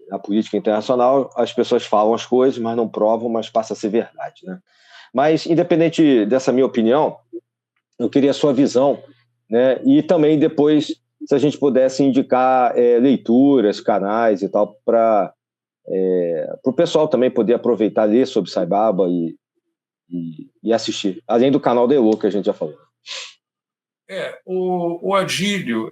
na política internacional, as pessoas falam as coisas, mas não provam, mas passa a ser verdade, né? Mas, independente dessa minha opinião, eu queria a sua visão, né? E também depois, se a gente pudesse indicar leituras, canais e tal, para o pessoal também poder aproveitar, ler sobre Sai Baba e assistir, além do canal da Elo, que a gente já falou. O Adílio,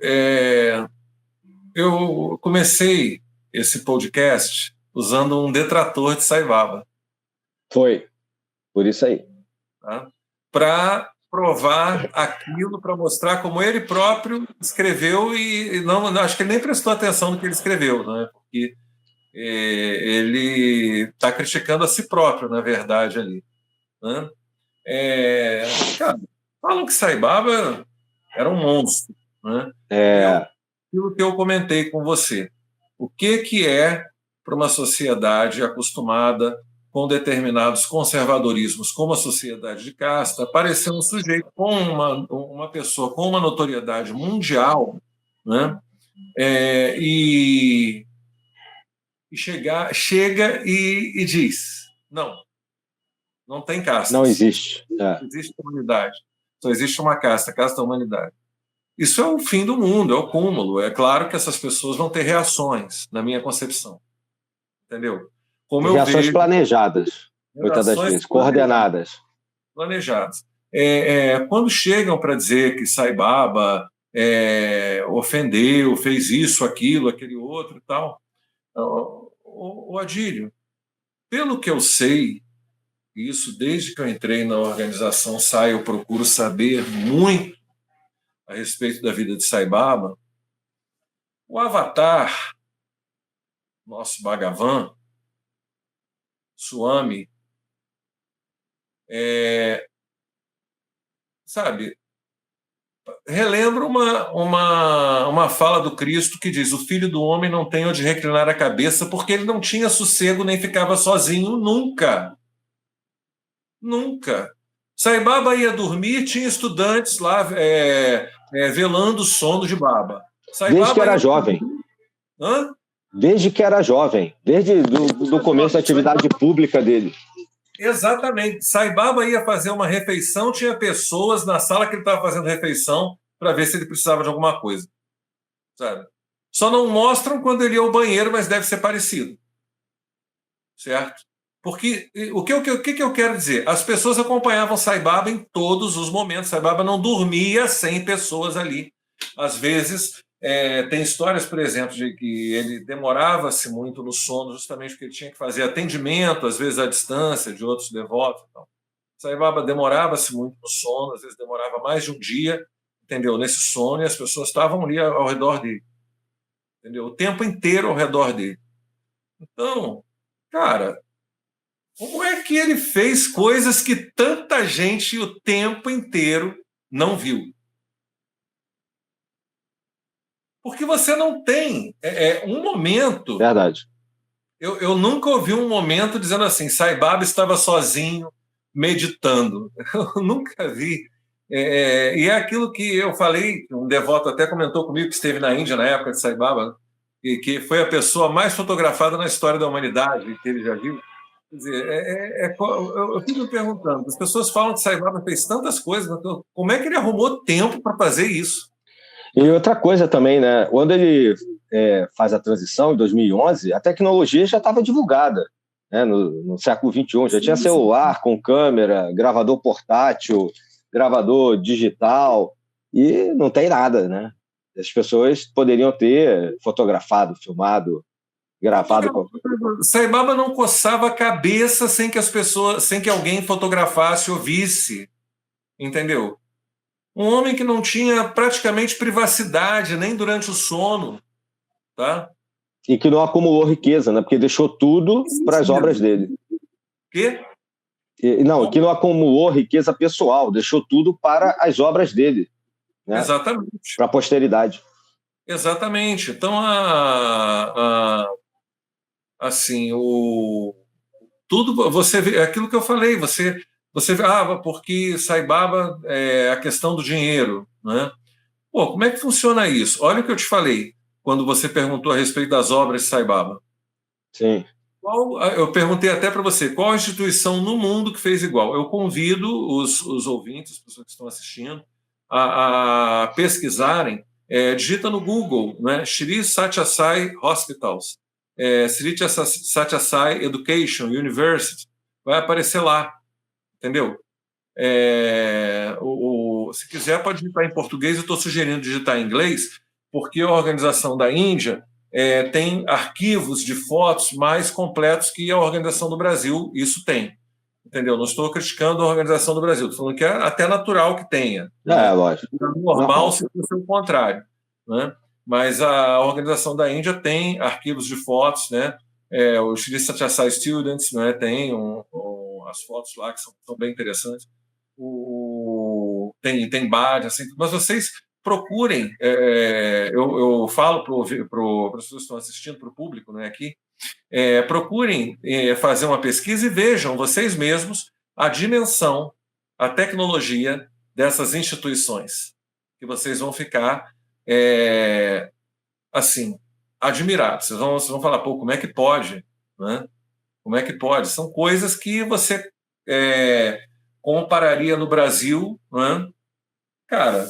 eu comecei esse podcast usando um detrator de Sai Baba. Foi, por isso aí. Tá? Para provar aquilo, para mostrar como ele próprio escreveu, e não, acho que ele nem prestou atenção no que ele escreveu, né? Porque ele está criticando a si próprio, na verdade, ali. Né? Cara, falam que Sai Baba era um monstro, né? Aquilo que eu comentei com você. O que é para uma sociedade acostumada com determinados conservadorismos, como a sociedade de casta, aparecer um sujeito com uma pessoa com uma notoriedade mundial, né? E chega e diz: não tem casta. Não existe. Não existe humanidade. Só existe uma casta, a casta da humanidade. Isso é o fim do mundo, é o cúmulo. É claro que essas pessoas vão ter reações, na minha concepção. Entendeu? Como reações planejadas, muitas das vezes, coordenadas. Planejadas. Quando chegam para dizer que Sai Baba ofendeu, fez isso, aquilo, aquele outro e tal, o Adílio, pelo que eu sei, isso desde que eu entrei na organização SAI, eu procuro saber muito a respeito da vida de Sai Baba. O Avatar, nosso Bhagavan, Swami, relembra uma fala do Cristo que diz: o filho do homem não tem onde reclinar a cabeça, porque ele não tinha sossego nem ficava sozinho nunca. Nunca. Sai Baba ia dormir, tinha estudantes lá velando o sono de Baba. Desde que era jovem. Hã? Desde que era jovem, desde do começo da atividade pública dele. Exatamente. Sai Baba ia fazer uma refeição, tinha pessoas na sala que ele estava fazendo refeição para ver se ele precisava de alguma coisa. Sabe? Só não mostram quando ele ia ao banheiro, mas deve ser parecido. Certo? Porque o que eu quero dizer? As pessoas acompanhavam Sai Baba em todos os momentos. Sai Baba não dormia sem pessoas ali. Às vezes, tem histórias, por exemplo, de que ele demorava-se muito no sono, justamente porque ele tinha que fazer atendimento, às vezes à distância, de outros devotos. Então, Sai Baba demorava-se muito no sono, às vezes demorava mais de um dia, entendeu? Nesse sono, e as pessoas estavam ali ao redor dele. Entendeu? O tempo inteiro ao redor dele. Então, cara, como é que ele fez coisas que tanta gente o tempo inteiro não viu? Porque você não tem um momento... Verdade. Eu nunca ouvi um momento dizendo assim: Sai Baba estava sozinho, meditando. Eu nunca vi. E é aquilo que eu falei, um devoto até comentou comigo que esteve na Índia na época de Sai Baba, e que foi a pessoa mais fotografada na história da humanidade, que ele já viu. Quer dizer, eu fico me perguntando, as pessoas falam que Saibaba fez tantas coisas, mas como é que ele arrumou tempo para fazer isso? E outra coisa também, né? Quando ele faz a transição, em 2011, a tecnologia já estava divulgada, né? No século XXI. Já tinha celular com câmera, gravador portátil, gravador digital, e não tem nada, né? As pessoas poderiam ter fotografado, filmado, gravado. Saibaba não coçava a cabeça sem que alguém fotografasse ou visse, entendeu? Um homem que não tinha praticamente privacidade nem durante o sono, tá? E que não acumulou riqueza, né? Porque deixou tudo para as obras dele. Quê? Não, que não acumulou riqueza pessoal, deixou tudo para as obras dele, né? Exatamente. Para a posteridade. Exatamente. Então, assim, tudo você vê, é aquilo que eu falei, você vê, porque Saibaba é a questão do dinheiro, né? Pô, como é que funciona isso? Olha o que eu te falei quando você perguntou a respeito das obras de Saibaba. Sim. Eu perguntei até para você, qual instituição no mundo que fez igual? Eu convido os ouvintes, as pessoas que estão assistindo, a pesquisarem, digita no Google, né? Sri Sathya Sai Hospitals, Sri Sathya Sai Education University, vai aparecer lá, entendeu? Se quiser, pode digitar em português, eu estou sugerindo digitar em inglês, porque a organização da Índia tem arquivos de fotos mais completos que a organização do Brasil, isso tem. Entendeu? Não estou criticando a organização do Brasil, estou falando que é até natural que tenha. Né? Lógico. É normal se fosse o contrário. Né? Mas a organização da Índia tem arquivos de fotos, né? O Sri Sathya Sai Students, né? Tem as fotos lá que são bem interessantes. Tem bares, assim, mas vocês procurem, eu falo para as pessoas que estão assistindo, para o público, né, aqui, procurem fazer uma pesquisa e vejam vocês mesmos a dimensão, a tecnologia dessas instituições, que vocês vão ficar assim, admirados. Vocês vão falar, pô, como é que pode? Né? Como é que pode? São coisas que você compararia no Brasil, né? Cara,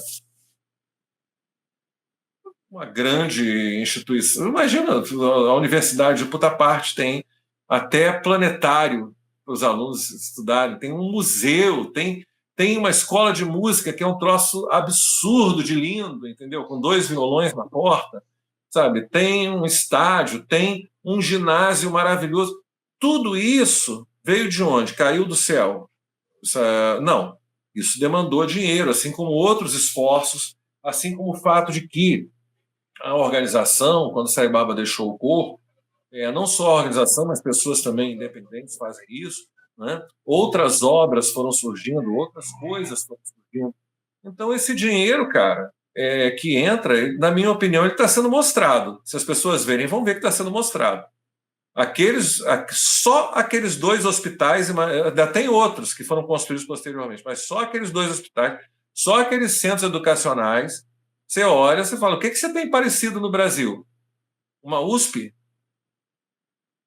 uma grande instituição. Imagina, a Universidade de puta parte tem até planetário para os alunos estudarem, tem um museu, tem uma escola de música que é um troço absurdo de lindo, entendeu? Com 2 violões na porta, sabe? Tem um estádio, tem um ginásio maravilhoso. Tudo isso veio de onde? Caiu do céu? Não. Isso demandou dinheiro, assim como outros esforços, assim como o fato de que a organização, quando Saibaba deixou o corpo, não só a organização, mas pessoas também independentes fazem isso, né? Outras obras foram surgindo, outras coisas foram surgindo. Então, esse dinheiro, cara, que entra, na minha opinião, ele está sendo mostrado. Se as pessoas verem, vão ver que está sendo mostrado. Só aqueles 2 hospitais, ainda tem outros que foram construídos posteriormente, mas só aqueles 2 hospitais, só aqueles centros educacionais, você olha, você fala, o que você tem parecido no Brasil? Uma USP?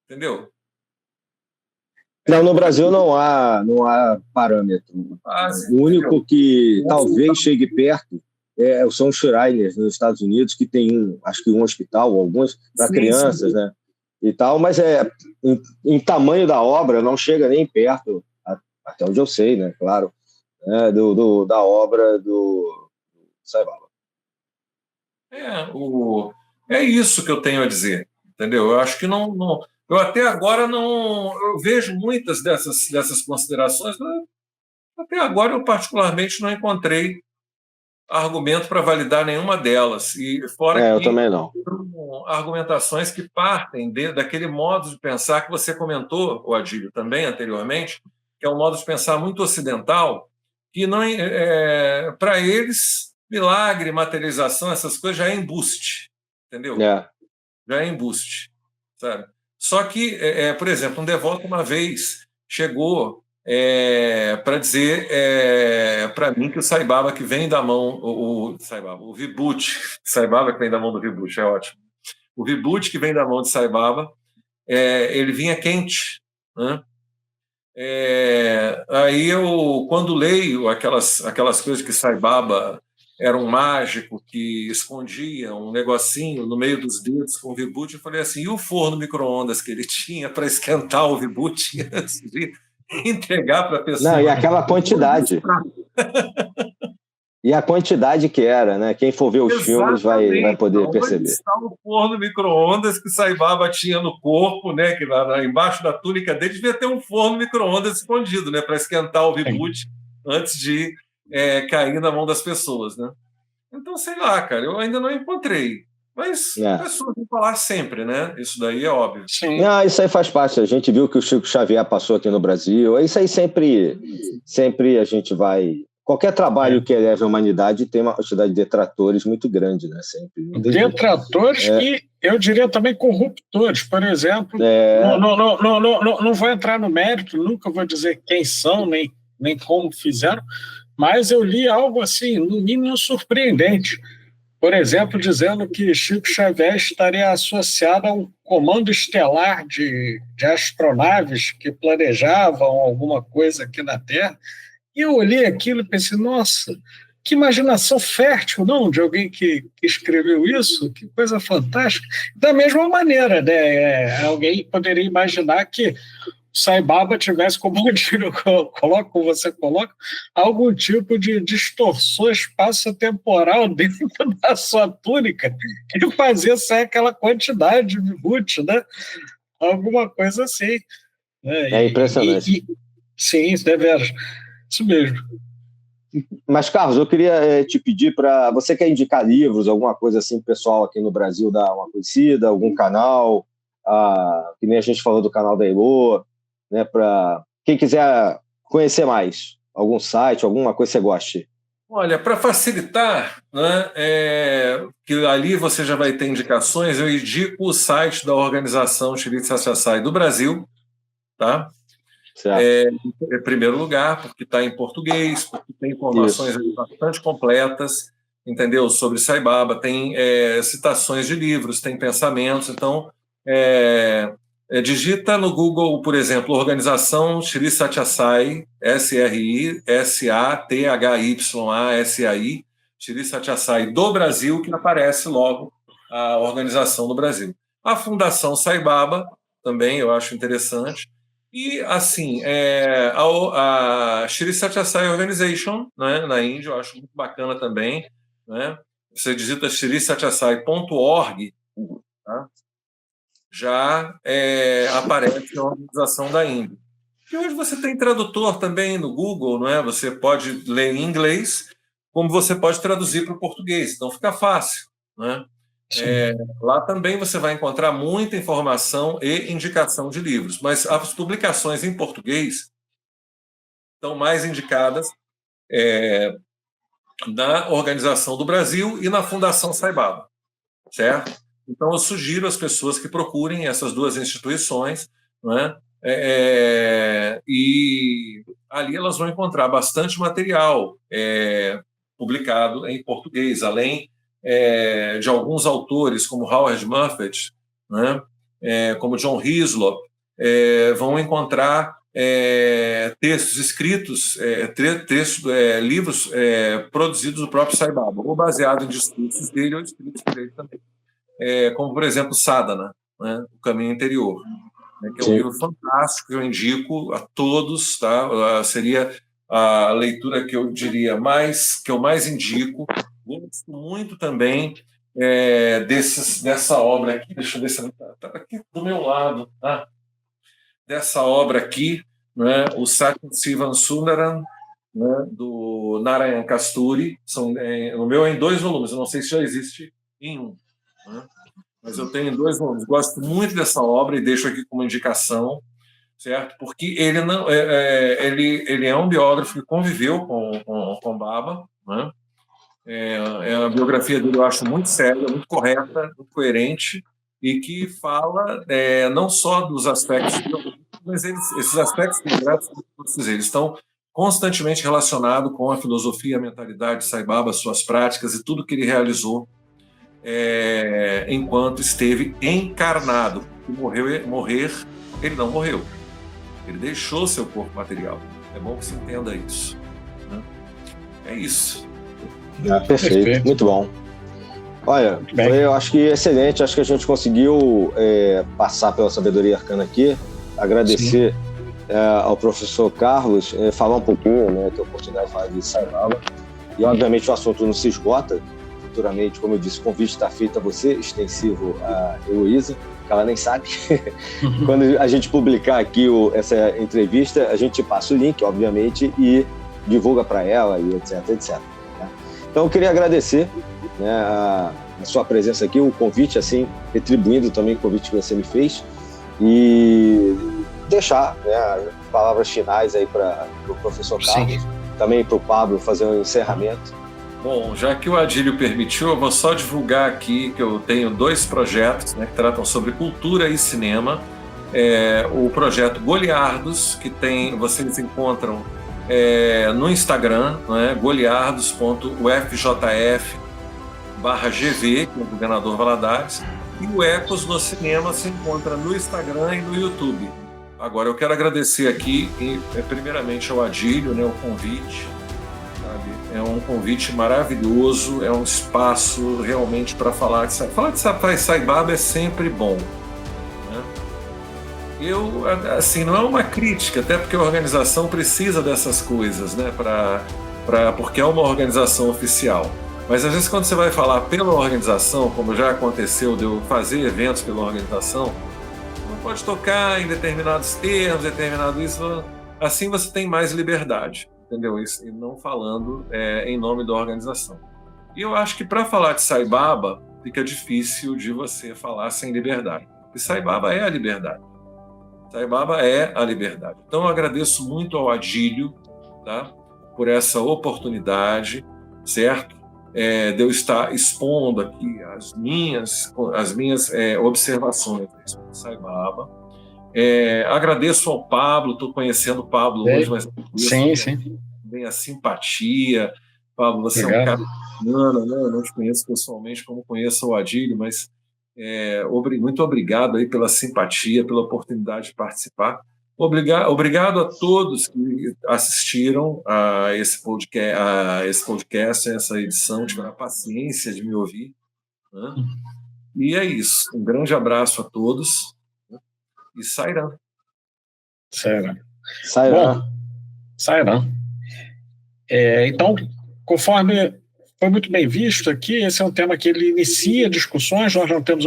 Entendeu? Não, no Brasil não há parâmetro. Sim, o único que talvez chegue perto são os Shriners nos Estados Unidos, que tem acho que um hospital, alguns para crianças, né? E tal, mas em tamanho da obra não chega nem perto, até onde eu sei, né? Claro, da obra do Saibaba. É isso que eu tenho a dizer, entendeu? Eu acho que não eu até agora não. Eu vejo muitas dessas considerações, mas até agora eu particularmente não encontrei argumento para validar nenhuma delas. E fora que eu também não. São argumentações que partem daquele modo de pensar que você comentou, o Adílio, também anteriormente, que é um modo de pensar muito ocidental, que não para eles, milagre, materialização, essas coisas já é embuste, entendeu? Já é embuste, sabe? Só que, por exemplo, um devoto uma vez chegou para dizer para mim que o Saibaba que vem da mão, o Vibhuti, Saibaba que vem da mão do Vibhuti, é ótimo. O Vibhuti que vem da mão de Saibaba, ele vinha quente, né? Aí eu, quando leio aquelas coisas que Sai Baba era um mágico que escondia um negocinho no meio dos dedos com o vibuti, eu falei assim, e o forno micro-ondas que ele tinha para esquentar o vibuti antes de entregar para a pessoa? Não, e aquela quantidade. E a quantidade que era, né? Quem for ver os filmes vai poder perceber. Onde está o forno micro-ondas que Sai Baba tinha no corpo, né? Que lá embaixo da túnica dele devia ter um forno micro-ondas escondido, né? Para esquentar o vibuti antes de cair na mão das pessoas, né? Então, sei lá, cara, eu ainda não encontrei. Mas pessoas vão falar sempre, né? Isso daí é óbvio. Sim. Não, isso aí faz parte. A gente viu que o Chico Xavier passou aqui no Brasil. Isso aí sempre a gente vai... Qualquer trabalho que eleve a humanidade tem uma quantidade de detratores muito grande, né? Sempre. Detratores e, eu diria também, corruptores. Por exemplo, não vou entrar no mérito, nunca vou dizer quem são, nem como fizeram, mas eu li algo assim, no mínimo surpreendente. Por exemplo, dizendo que Chico Xavier estaria associado a um comando estelar de astronaves que planejavam alguma coisa aqui na Terra. E eu olhei aquilo e pensei, nossa, que imaginação fértil, não, de alguém que escreveu isso, que coisa fantástica. Da mesma maneira, né, alguém poderia imaginar que Sai Baba tivesse, como você coloca, algum tipo de distorção espaço-temporal dentro da sua túnica que fazia sair aquela quantidade de vibuti, né? Alguma coisa assim. É impressionante. Sim, deveras. Isso mesmo. Mas, Carlos, eu queria te pedir para... Você quer indicar livros, alguma coisa assim, pessoal aqui no Brasil dar uma conhecida, algum canal, que nem a gente falou do canal da Elô, né, para quem quiser conhecer mais, algum site, alguma coisa que você goste. Olha, para facilitar, né, que ali você já vai ter indicações, eu indico o site da organização Shri Satya Sai do Brasil, tá? Em primeiro lugar, porque está em português, porque tem informações bastante completas, entendeu? Sobre Sai Baba, tem citações de livros, tem pensamentos, então digita no Google, por exemplo, Organização Shri Satya Sai, SRI, SATHYASAI, Shri Satya Sai do Brasil, que aparece logo a organização do Brasil. A Fundação Sai Baba, também eu acho interessante. E, assim, a Shri Satya Sai Organization, né, na Índia, eu acho muito bacana também. Né? Você digita shrisatyasai.org, tá? Já aparece a organização da Índia. E hoje você tem tradutor também no Google, não é? Você pode ler em inglês, como você pode traduzir para o português, então fica fácil. Né? Lá também você vai encontrar muita informação e indicação de livros, mas as publicações em português estão mais indicadas na Organização do Brasil e na Fundação Sai Baba, certo? Então eu sugiro às pessoas que procurem essas duas instituições, né? E ali elas vão encontrar bastante material publicado em português, além de alguns autores, como Howard Buffett, né, como John Hislop, vão encontrar textos escritos, livros produzidos do próprio Sai Baba, ou baseado em discursos dele ou escritos por ele também. Como, por exemplo, Sadhana, né, O Caminho Interior, né, que é um livro fantástico que eu indico a todos, tá? Seria a leitura que eu diria que eu mais indico. Gosto muito também dessa obra aqui, deixa eu ver se está aqui do meu lado, tá? Dessa obra aqui, né, o Satya Sivan Sundaram, né, do Narayan Kasturi, o meu é em 2 volumes, eu não sei se já existe em 1, né? Mas eu tenho em 2 volumes. Gosto muito dessa obra e deixo aqui como indicação, certo? Porque ele não, ele é um biógrafo que conviveu com Baba, né? A biografia dele eu acho muito séria, muito correta, muito coerente, e que fala não só dos aspectos, mas esses aspectos eles estão constantemente relacionados com a filosofia, a mentalidade de Sai Baba, suas práticas e tudo que ele realizou enquanto esteve encarnado. Morrer, ele não morreu. Ele deixou seu corpo material. É bom que se entenda isso, né? É isso. Perfeito, muito bom. Olha, eu acho que excelente, acho que a gente conseguiu passar pela sabedoria arcana aqui. Agradecer ao professor Carlos, falar um pouquinho, né, ter a oportunidade de falar de Sai Baba. E obviamente o assunto não se esgota. Futuramente, como eu disse, o convite está feito a você, extensivo a Heloísa, que ela nem sabe. Quando a gente publicar aqui essa entrevista, a gente passa o link, obviamente, e divulga para ela, e etc, etc. Tá? Então, eu queria agradecer, né, a sua presença aqui, o convite, assim, retribuindo também o convite que você me fez, e deixar, né, palavras finais aí para o professor Carlos, também para o Pablo fazer um encerramento. Bom, já que o Adílio permitiu, eu vou só divulgar aqui que eu tenho 2 projetos, né, que tratam sobre cultura e cinema. O projeto Goliardos, que vocês encontram no Instagram, né, goliardos.ufjf/GV, que é o governador Valadares, e o Ecos no Cinema se encontra no Instagram e no YouTube. Agora, eu quero agradecer aqui, primeiramente, ao Adílio, né, o convite. É um convite maravilhoso, é um espaço realmente para falar de Sai Baba é sempre bom, né? Assim, não é uma crítica, até porque a organização precisa dessas coisas, né? Porque é uma organização oficial. Mas às vezes quando você vai falar pela organização, como já aconteceu de eu fazer eventos pela organização, não pode tocar em determinados termos, isso. Assim você tem mais liberdade. Entendeu? Isso, e não falando em nome da organização. E eu acho que para falar de Sai Baba fica difícil de você falar sem liberdade. E Sai Baba é a liberdade. Sai Baba é a liberdade. Então eu agradeço muito ao Adílio, tá, por essa oportunidade, certo? De eu estar expondo aqui as minhas observações sobre Sai Baba. Agradeço ao Pablo, estou conhecendo o Pablo hoje, mas sim. Bem a simpatia. Pablo, você Obrigado. É um cara bacana, né? Eu não te conheço pessoalmente como conheço o Adílio, mas muito obrigado aí pela simpatia, pela oportunidade de participar. Obrigado a todos que assistiram a esse podcast, a essa edição, tiveram a paciência de me ouvir, né? E é isso. Um grande abraço a todos. E sairão. Sairão. Então, conforme foi muito bem visto aqui, esse é um tema que ele inicia discussões, nós não temos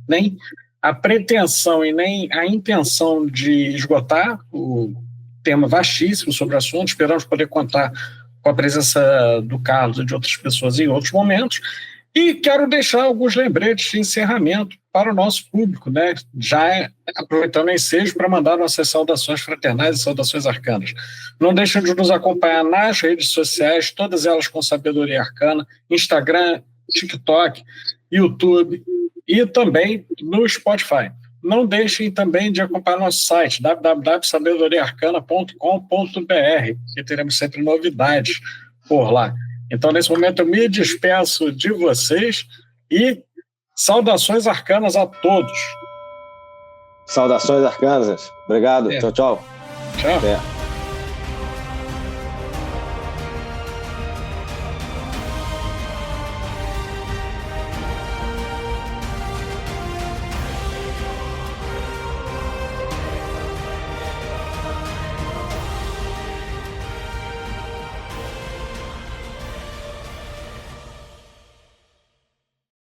nem a pretensão e nem a intenção de esgotar o tema vastíssimo sobre o assunto. Esperamos poder contar com a presença do Carlos e de outras pessoas em outros momentos. E quero deixar alguns lembretes de encerramento para o nosso público, né? Já aproveitando o ensejo para mandar nossas saudações fraternais e saudações arcanas. Não deixem de nos acompanhar nas redes sociais, todas elas com Sabedoria Arcana, Instagram, TikTok, YouTube e também no Spotify. Não deixem também de acompanhar nosso site, www.sabedoriaarcana.com.br, que teremos sempre novidades por lá. Então, nesse momento, eu me despeço de vocês e saudações arcanas a todos. Saudações arcanas. Obrigado. Tchau, tchau. Tchau.